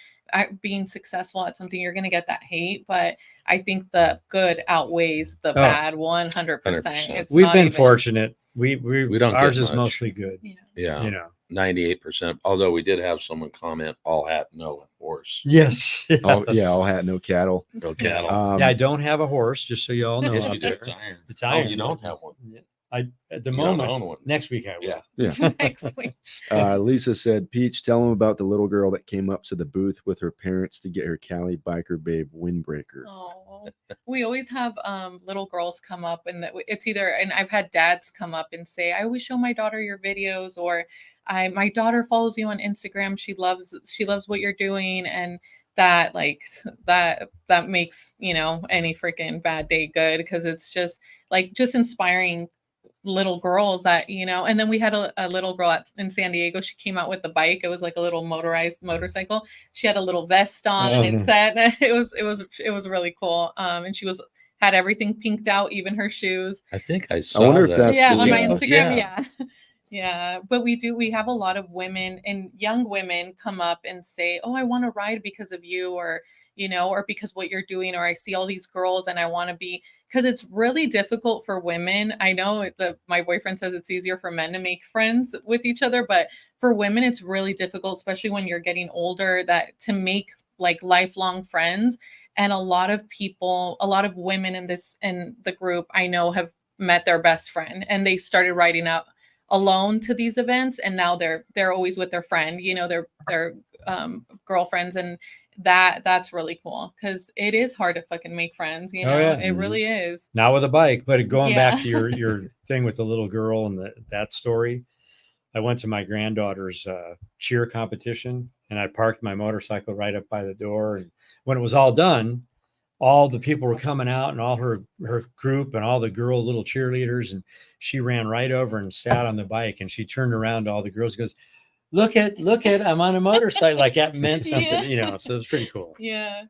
being successful at something, you're going to get that hate. But I think the good outweighs the bad 100%. We've been fortunate. We don't ours get is much. mostly good. Yeah. 98%. Although we did have someone comment, all hat, no horse. Yes. All hat, no cattle. No cattle. I don't have a horse, just so you all know. Yes, out you do. there. It's iron. It's iron. Oh, you don't have one. At the You moment, don't own one. next week I will. Yeah. Next week. Lisa said, Peach, tell them about the little girl that came up to the booth with her parents to get her Cali Biker Babe windbreaker. Oh, we always have little girls come up, and it's either, and I've had dads come up and say, I always show my daughter your videos, or my daughter follows you on Instagram. She loves what you're doing. And that makes, any freaking bad day good. Cause it's just inspiring little girls that, and then we had a little girl in San Diego. She came out with the bike. It was like a little motorized motorcycle. She had a little vest on and it said, it was really cool. And she had everything pinked out, even her shoes. I think I saw wonder if that. that's on my Instagram. Yeah. But we have a lot of women and young women come up and say, oh, I want to ride because of you, or, or because what you're doing, or I see all these girls and I want to be, because it's really difficult for women. I know my boyfriend says it's easier for men to make friends with each other, but for women, it's really difficult, especially when you're getting older, that to make like lifelong friends. And a lot of women in the group I know have met their best friend, and they started riding out alone to these events, and now they're always with their friend, their girlfriends, and that's really cool, because it is hard to fucking make friends, it really is. Not with a bike. But going back to your thing with the little girl and that story, I went to my granddaughter's cheer competition, and I parked my motorcycle right up by the door, and when it was all done, all the people were coming out and all her group and all the girl little cheerleaders, and she ran right over and sat on the bike, and she turned around to all the girls and goes, look at, I'm on a motorcycle. Like that meant something, Yeah. you know, so it's pretty cool. Yeah.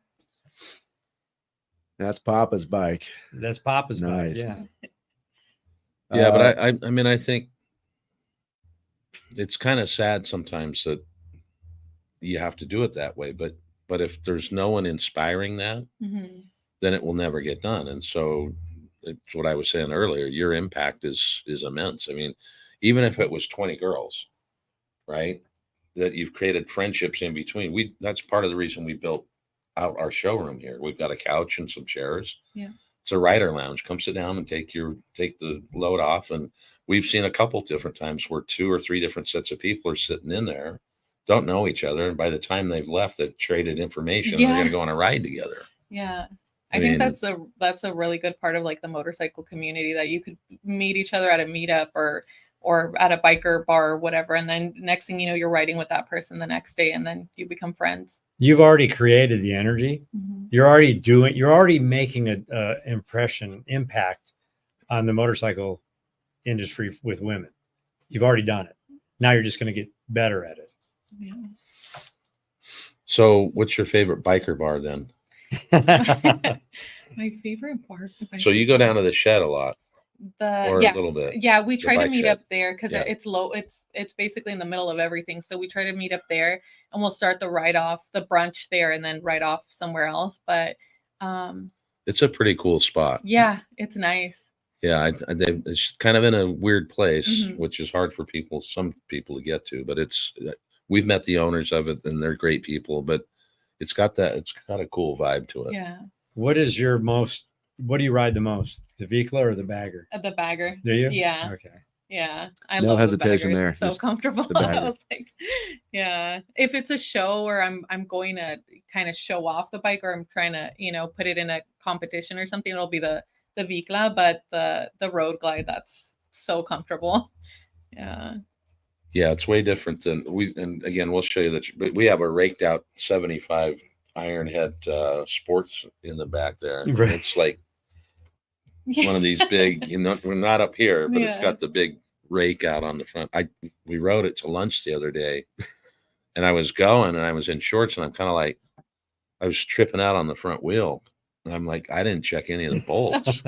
That's Papa's bike. That's Papa's bike. Nice. Yeah. Yeah, but I mean, I think it's kind of sad sometimes that you have to do it that way. But if there's no one inspiring that, Mhm. then it will never get done. And so it's what I was saying earlier. Your impact is immense. I mean, even if it was 20 girls, right, that you've created friendships in between. That's part of the reason we built out our showroom here. We've got a couch and some chairs. Yeah. It's a rider lounge. Come sit down and take the load off. And we've seen a couple different times where 2 or 3 different sets of people are sitting in there, don't know each other, and by the time they've left, they've traded information. And they're going to go on a ride together. Yeah. I think that's a really good part of like the motorcycle community, that you could meet each other at a meetup or at a biker bar or whatever, and then next thing you know, you're riding with that person the next day, and then you become friends. You've already created the energy. Mhm. You're already making a impact on the motorcycle industry with women. You've already done it. Now you're just going to get better at it. Yeah. So what's your favorite biker bar then? My favorite bar. So you go down to the shed a lot, or yeah. a little bit. Yeah, we try to bike meet shed. up there because Yeah. it's low. It's basically in the middle of everything. So we try to meet up there, and we'll start the ride off, the brunch there, and then ride off somewhere else. But It's a pretty cool spot. yeah, it's nice. Yeah, it's kind of in a weird place, Mhm. which is hard for some people to get to. But we've met the owners of it, and they're great people. But it's got a cool vibe to it. Yeah, What do you ride the most? The Vikla or the Bagger? the bagger. Do you? Yeah. Okay. Yeah, I No love hesitation the bagger. there. It's so Just comfortable. the bagger. I was like, yeah. If it's a show where I'm going to kind of show off the bike, or I'm trying to, put it in a competition or something, it'll be the Vikla, but the Road Glide, that's so comfortable. Yeah. Yeah, it's way different than and again, we'll show you that. But we have a raked out 75 Ironhead Sports in the back there. Right. It's like one of these big, we're not up here, but it's Yeah. got the big rake out on the front. We rode it to lunch the other day, and I was going, and I was in shorts, and I'm kind of like, I was tripping out on the front wheel. And I'm like, I didn't check any of the bolts.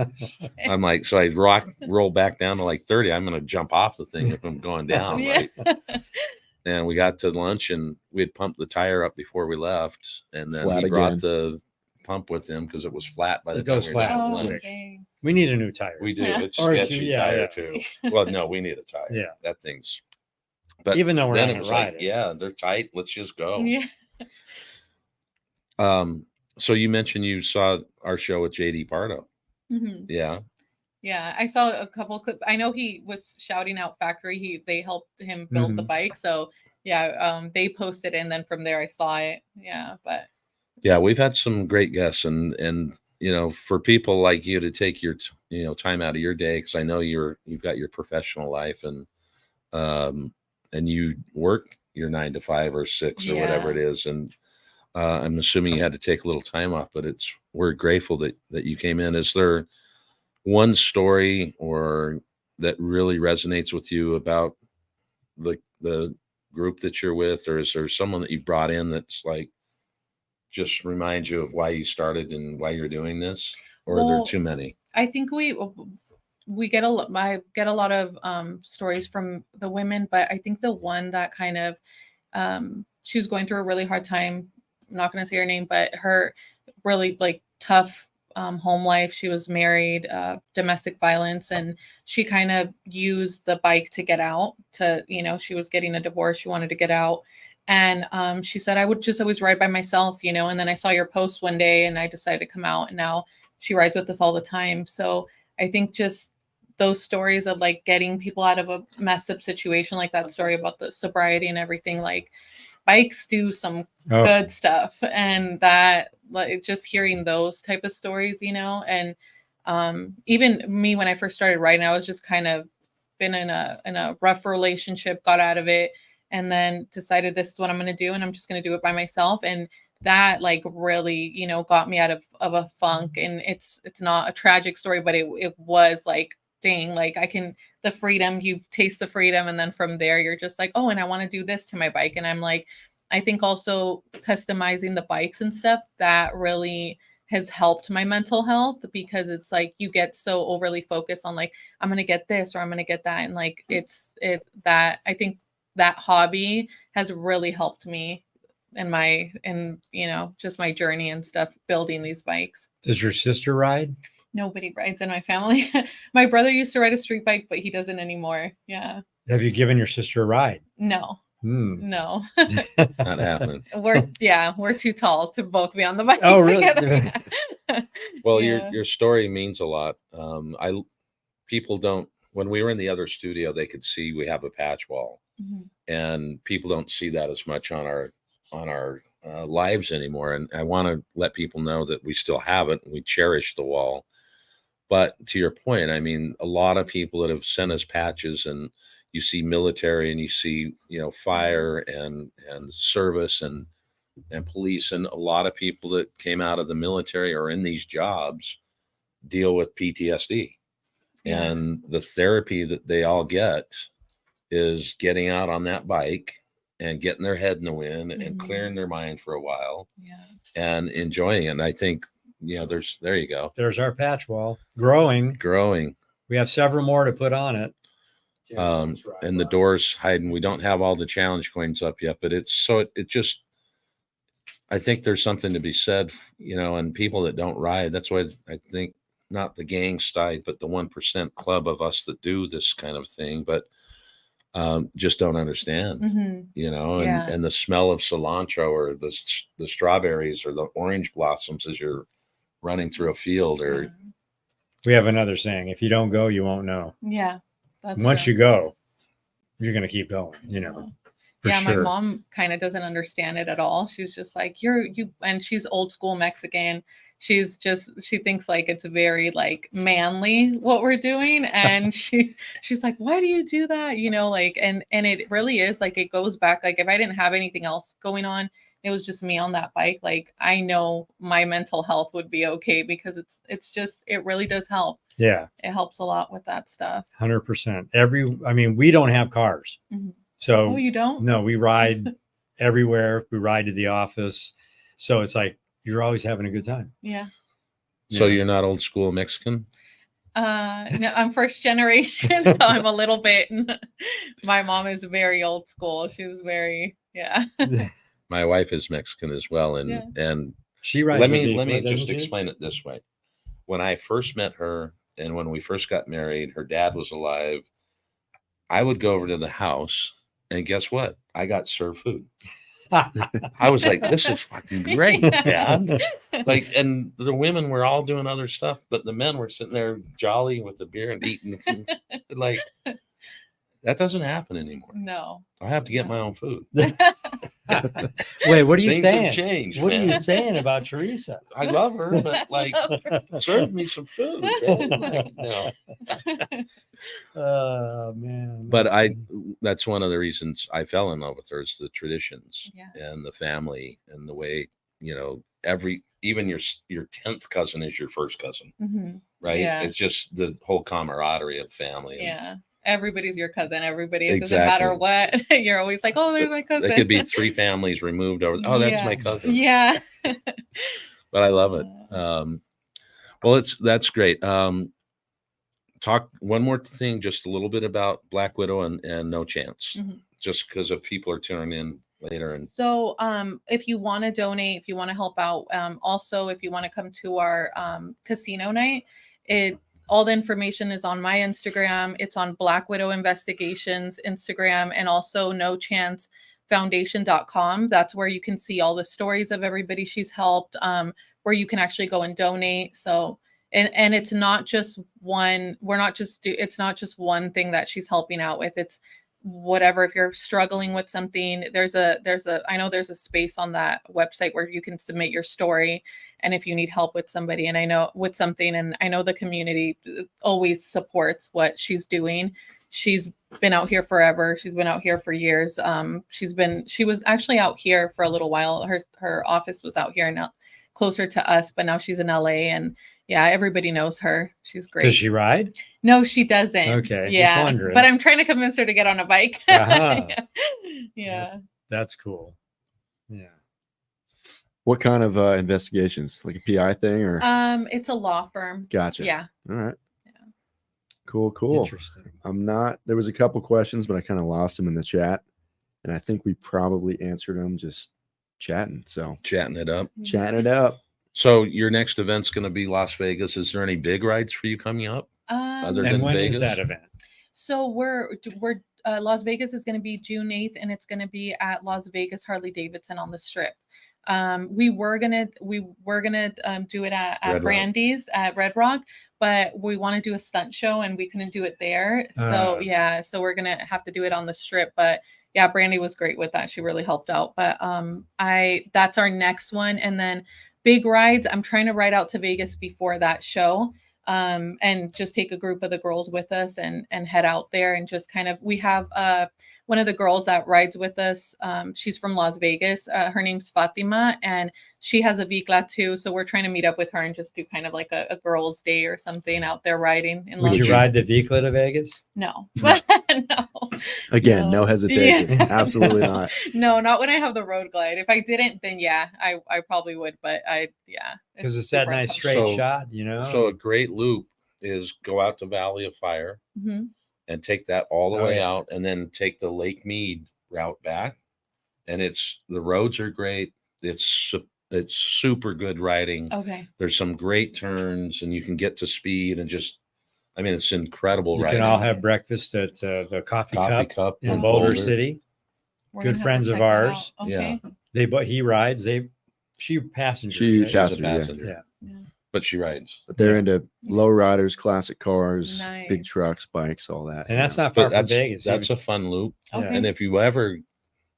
I'm like, so I roll back down to like 30. I'm going to jump off the thing if I'm going down, Yeah. right? And we got to lunch, and we had pumped the tire up before we left, and then Flat he brought again. the pump with him because it was flat by the It time goes we were flat. done at Oh, lunch. dang. We need a new tire. We do. Yeah. It's Or two, sketchy yeah, tire yeah. too. Well, no, we need a tire. Yeah. That thing's. But Even though we're then not it gonna was ride like, it. yeah, they're tight. Let's just go. Yeah. So you mentioned you saw our show with JD Pardo. Mhm. Yeah. Yeah, I saw a couple clips. I know he was shouting out factory. They helped him build the Mhm. bike. So yeah, they posted it, and then from there I saw it. Yeah, but Yeah, we've had some great guests, and for people like you to take your time out of your day, because I know you've got your professional life, and you work your 9 to 5 or 6 or whatever it is, and I'm assuming you had to take a little time off, but we're grateful that you came in. Is there one story or that really resonates with you about the group that you're with, or is there someone that you brought in that's like just reminds you of why you started and why you're doing this, or are there Well, too many? I think we get I get a lot of stories from the women, but I think the one that kind of she was going through a really hard time. I'm not going to say her name, but her really like tough home life. She was married, domestic violence, and she kind of used the bike to get out. She was getting a divorce. She wanted to get out. And she said, I would just always ride by myself, and then I saw your post one day and I decided to come out, and now she rides with us all the time. So I think just those stories of like getting people out of a messed up situation, like that story about the sobriety and everything, like bikes do some good stuff. And that, like, just hearing those type of stories, and even me, when I first started riding, I was just kind of been in a rough relationship, got out of it, and then decided this is what I'm going to do, and I'm just going to do it by myself. And that like really, you know, got me out of a funk. And it's not a tragic story, but it was like, dang, like the freedom, you taste the freedom. And then from there, you're just like, oh, and I want to do this to my bike. And I'm like, I think also customizing the bikes and stuff, that really has helped my mental health, because it's like you get so overly focused on like, I'm going to get this or I'm going to get that. And like, that I think that hobby has really helped me in you know, just my journey and stuff, building these bikes. Does your sister ride? Nobody rides in my family. My brother used to ride a street bike, but he doesn't anymore. Yeah. Have you given your sister a ride? No. No. Not happening. We're too tall to both be on the bike. Oh, really? Well, Yeah. your story means a lot. People don't, when we were in the other studio, they could see we have a patch wall, and people don't see that as much on our lives anymore. And I want to let people know that we still have it. And we cherish the wall. But to your point, I mean, a lot of people that have sent us patches, and you see military, and you see, you know, fire and service and police, and a lot of people that came out of the military or in these jobs deal with PTSD. Yeah. And the therapy that they all get is getting out on that bike and getting their head in the wind and clearing their mind for a while, and enjoying it. And I think, you know, there you go. There's our patch wall growing. We have several more to put on it. And the door's hiding. We don't have all the challenge coins up yet, but it just, I think there's something to be said, you know, and people that don't ride. That's why I think not the gang side, but the 1% club of us that do this kind of thing, but just don't understand, you know, and the smell of cilantro or the strawberries or the orange blossoms as you're running through a field. Or we have another saying: if you don't go, you won't know. Yeah. Once you go, you're going to keep going, you know. Yeah, sure. My mom kind of doesn't understand it at all. She's just like, and she's old school Mexican. She thinks like it's very like manly what we're doing. And she's like, why do you do that? You know, like, and it really is like, it goes back. Like if I didn't have anything else going on, it was just me on that bike. Like I know my mental health would be okay, because it really does help. Yeah. It helps a lot with that stuff. 100%. We don't have cars. So oh, you don't? No, we ride everywhere. We ride to the office. So it's like, you're always having a good time. Yeah. So you're not old school Mexican? No, I'm first generation. So I'm a little bit, my mom is very old school. She's very, My wife is Mexican as well. And she rides. Let me just explain it this way. When I first met her and when we first got married, her dad was alive. I would go over to the house, and guess what? I got served food. I was like, this is fucking great, Dad. Like, and the women were all doing other stuff, but the men were sitting there jolly with the beer and eating the food. Like, that doesn't happen anymore. No. I have to get my own food. Wait, what are you Things saying? have changed, what man. are you saying about Teresa? I love her, but like, serve me some food. Man. Like, no. Oh man. But that's one of the reasons I fell in love with her, is the traditions and the family and the way, you know, even your 10th cousin is your first cousin, right? Yeah. It's just the whole camaraderie of family. Yeah. Everybody's your cousin. Everybody, it doesn't matter what. You're always like, oh, there's my cousin. There could be 3 families removed over. Oh, that's my cousin. Yeah. But I love it. Well, that's great. Talk one more thing, just a little bit about Black Widow and No Chance, just because if people are tuning in later. And so if you want to donate, if you want to help out, also if you want to come to our casino night, all the information is on my Instagram. It's on Black Widow Investigations Instagram, and also nochancefoundation.com. That's where you can see all the stories of everybody she's helped, where you can actually go and donate. So, and it's not just one, it's not just one thing that she's helping out with. It's whatever. If you're struggling with something, I know there's a space on that website where you can submit your story. And if you need help with somebody, and I know with something, and I know the community always supports what she's doing. she's been out here forever. She's been out here for years. She was actually out here for a little while. Her office was out here now, closer to us, but now she's in LA, and yeah, everybody knows her. She's great. Does she ride? No, she doesn't. Okay, yeah, just wondering. but I'm trying to convince her to get on a bike. Uh-huh. Yeah. That's cool. Yeah. What kind of investigations? Like a PI thing or? It's a law firm. Gotcha. Yeah. All right. Yeah. Cool. Interesting. There was a couple questions, but I kind of lost them in the chat. And I think we probably answered them just chatting. So Chatting it up. chatting it up. So your next event's going to be Las Vegas. Is there any big rides for you coming up? Other And than when Vegas? is that event? So we're Las Vegas is going to be June 8th, and it's going to be at Las Vegas Harley-Davidson on the Strip. We were gonna do it at Red Rock. Brandy's at Red Rock, but we want to do a stunt show and we couldn't do it there. So yeah, so we're gonna have to do it on the Strip. But yeah, Brandy was great with that. She really helped out. But that's our next one. And then big rides, I'm trying to ride out to Vegas before that show. And just take a group of the girls with us and head out there and just kind of, we have one of the girls that rides with us. She's from Las Vegas. Her name's Fatima, and she has a Vikla too. So we're trying to meet up with her and just do kind of like a girls' day or something out there riding. In Would Las you Vegas. ride the Vikla to Vegas? No, no. Again, no No. hesitation. Yeah. Absolutely not. No, not when I have the road glide. If I didn't, then yeah, I probably would. But Because it's that super nice uncomfortable. straight shot, you know? So a great loop is go out to Valley of Fire Mhm. and take that all the Oh, way yeah. out, and then take the Lake Mead route back. And the roads are great. It's super good riding. Okay. There's some great turns, and you can get to speed and it's incredible You riding. can all have breakfast at the Coffee Coffee Cup Cup in in Boulder City. We're Good gonna have to friends of check that out. ours. Okay. Yeah. He rides. She passenger. She right? She's a passenger, yeah. passenger, Yeah. but she rides. But they're Yeah. into low riders, classic cars, big Nice. trucks, bikes, all that. And that's yeah. not far But from Vegas. that's either. a fun loop. Okay. Yeah. And if you ever,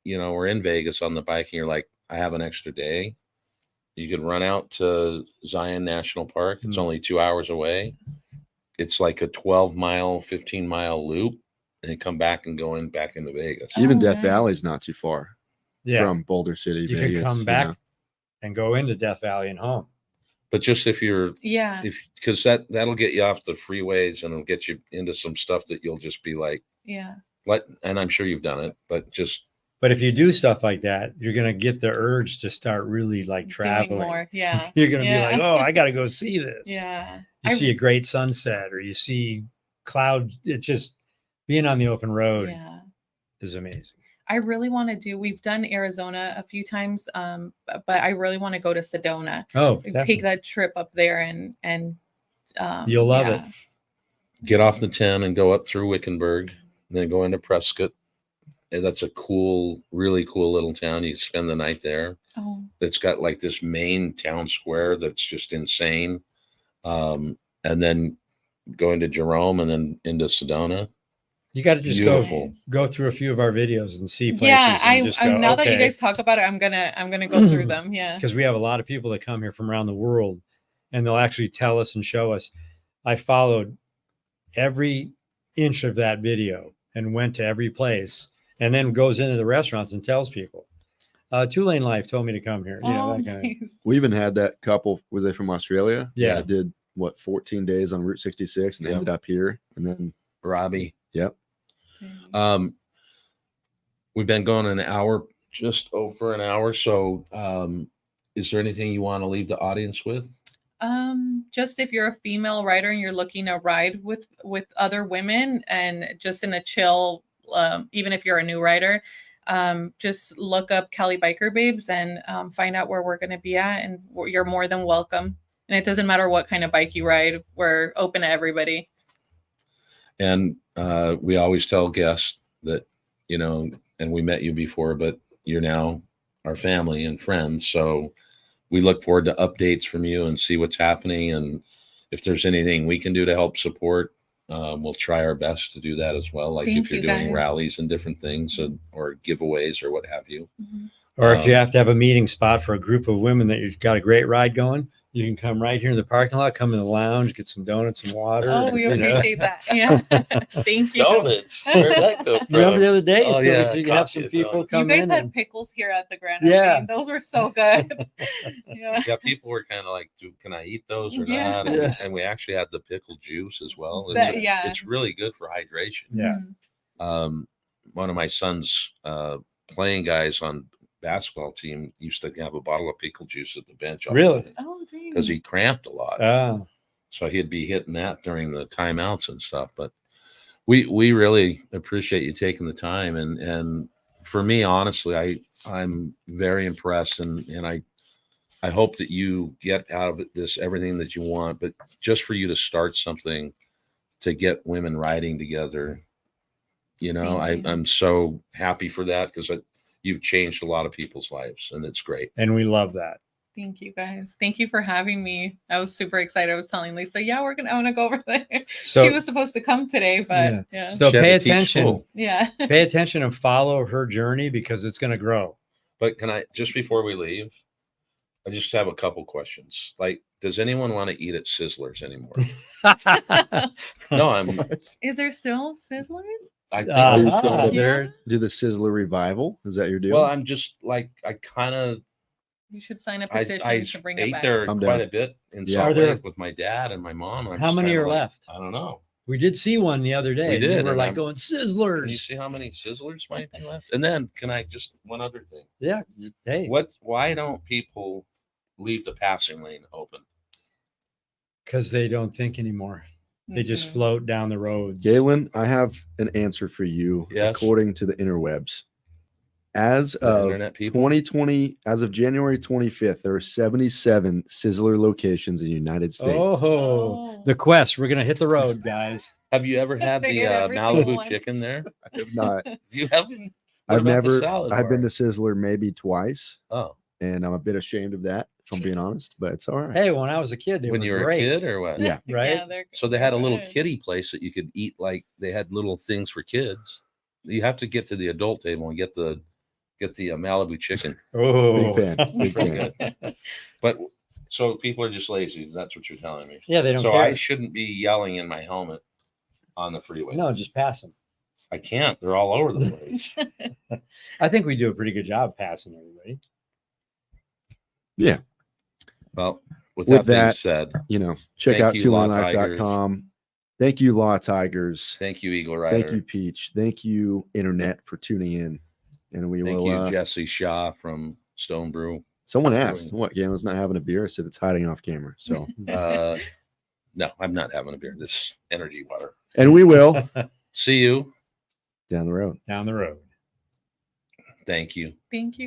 we're in Vegas on the bike and you're like, I have an extra day, you could run out to Zion National Park. It's Mm. only 2 hours away. It's like a 12-mile, 15-mile loop, and you come back and go back into Vegas. Even Oh, Death nice. Valley's not too far Yeah. from Boulder City. You Vegas, can come back and go into Death Valley and home. But just if you're, Yeah. because that'll get you off the freeways and it'll get you into some stuff that you'll just be like, Yeah. and I'm sure you've done it, but just But if you do stuff like that, you're gonna get the urge to start really like Doing traveling. more. Yeah. You're gonna Yeah. be like, oh, I gotta go see this. Yeah. You see a great sunset or you see cloud. It just being on the open road Yeah. is amazing. I really want to we've done Arizona a few times, but I really want to go to Sedona. Oh, Take that trip up there and You'll love it. get off the 10 and go up through Wickenburg, and then go into Prescott. And that's a really cool little town. You spend the night there. Oh. It's got like this main town square that's just insane. And then going to Jerome and then into Sedona. You got to just Beautiful. go through a few of our videos and see places. Yeah, and just go, now that you okay. guys talk about it, I'm gonna go through them. Yeah. Because we have a lot of people that come here from around the world, and they'll actually tell us and show us. I followed every inch of that video and went to every place, and then goes into the restaurants and tells people. 2LaneLIVE told me to come here. Yeah, Oh, that kind of. nice. We even had that couple. Was they from Australia? Yeah. That did 14 days on Route 66 and Yep. ended up here. And then, Robbie. yep. We've been going an hour, just over an hour. So is there anything you want to leave the audience with? Just if you're a female rider and you're looking to ride with other women and just in a chill, even if you're a new rider, just look up Cali Biker Babes and find out where we're going to be at, and you're more than welcome. And it doesn't matter what kind of bike you ride. We're open to everybody. And we always tell guests that, and we met you before, but you're now our family and friends. So we look forward to updates from you and see what's happening. And if there's anything we can do to help support, we'll try our best to do that as well. Like Thank if you're you, doing guys. rallies and different things or giveaways or what have you. Mhm. Or if you have to have a meeting spot for a group of women that you've got a great ride going, you can come right here in the parking lot, come in the lounge, get some donuts and water. Oh, we appreciate that. Yeah. Thank you. Donuts. Where'd that come from? Remember the other day? Oh, So yeah, you have some coffee people donuts. You come guys in. had and- pickles here at the grand Yeah. opening. Those were so good. Yeah. Yeah, people were kind of like, can I eat those or Yeah. not? Yeah. And we actually had the pickle juice as well. That- yeah. It's really good for hydration. Yeah. Mhm. One of my son's playing guys on basketball team used to have a bottle of pickle juice at the bench. Really? Oh, dang. Because he cramped a lot. Oh, So he'd be hitting that during the timeouts and stuff. But we really appreciate you taking the time. And for me, honestly, I'm very impressed, and I hope that you get out of this everything that you want. But just for you to start something to get women riding together, Thank you. I'm so happy for that, because you've changed a lot of people's lives, and it's great. and we love that. Thank you guys. Thank you for having me. I was super excited. I was telling Lisa, yeah, I want to go over there. So, She was supposed to come today, but yeah. so She had pay to teach attention. school. Yeah. Pay attention and follow her journey because it's going to grow. But can I, just before we leave, I just have a couple questions. Like, does anyone want to eat at Sizzlers anymore? No, Is there still Sizzlers? I think Are you Uh-huh. trying to There- do the Sizzler revival? Is that your deal? well, I'm just like, I kind of, You should sign a I petition to bring it ate back. there I'm quite down. a bit in Yeah. Salt Are there- Lake with my dad and my mom. I'm How just many kinda are like, left? I don't know. We did see one the other day. We and you did, were and like I'm- going Can you Sizzlers. see how many Sizzlers might be left? And then can I just, one other thing. Yeah. Hey, Why don't people leave the passing lane open? because they don't think anymore. They just Mhm. float down the roads. Galen, I have an answer for you. Yes. According to the interwebs, as The of internet people? 2020, as of January 25th, there are 77 Sizzler locations in the United States. Oh, Oh. the quest. We're going to hit the road, guys. Have you ever had They the get everything Malibu one. chicken there? I have not. You haven't? What I've about the never. salad I've been bar? to Sizzler maybe twice, Oh, and I'm a bit ashamed of that, if I'm being honest. But it's all right. Hey, when I was a kid, they when were you were great. a kid or what? Yeah. Right? Yeah, they're So they had a little good. kiddie place that you could eat, like they had little things for kids. You have to get to the adult table and get the Malibu chicken. Oh, Big fan. Big Pretty fan. good. But so people are just lazy. That's what you're telling me. yeah, they don't So care. I shouldn't be yelling in my helmet on the freeway. No, just pass them. I can't. They're all over the place. I think we do a pretty good job passing everybody. Well, with With that being that, said, Check Thank out you, Law 2LaneLIVE.com. Thank you, Law Tigers. thank you, EagleRider. Thank you, Peach. Thank you, Internet, for tuning in. And we Thank will. you, Jesse Shaw from Stone Brew. Someone asked, "What? Galen's not having a beer?" I said, "It's hiding off camera." So, No, I'm not having a beer. This energy water. and we will See you. down the road. Down the road. Thank you. Thank you.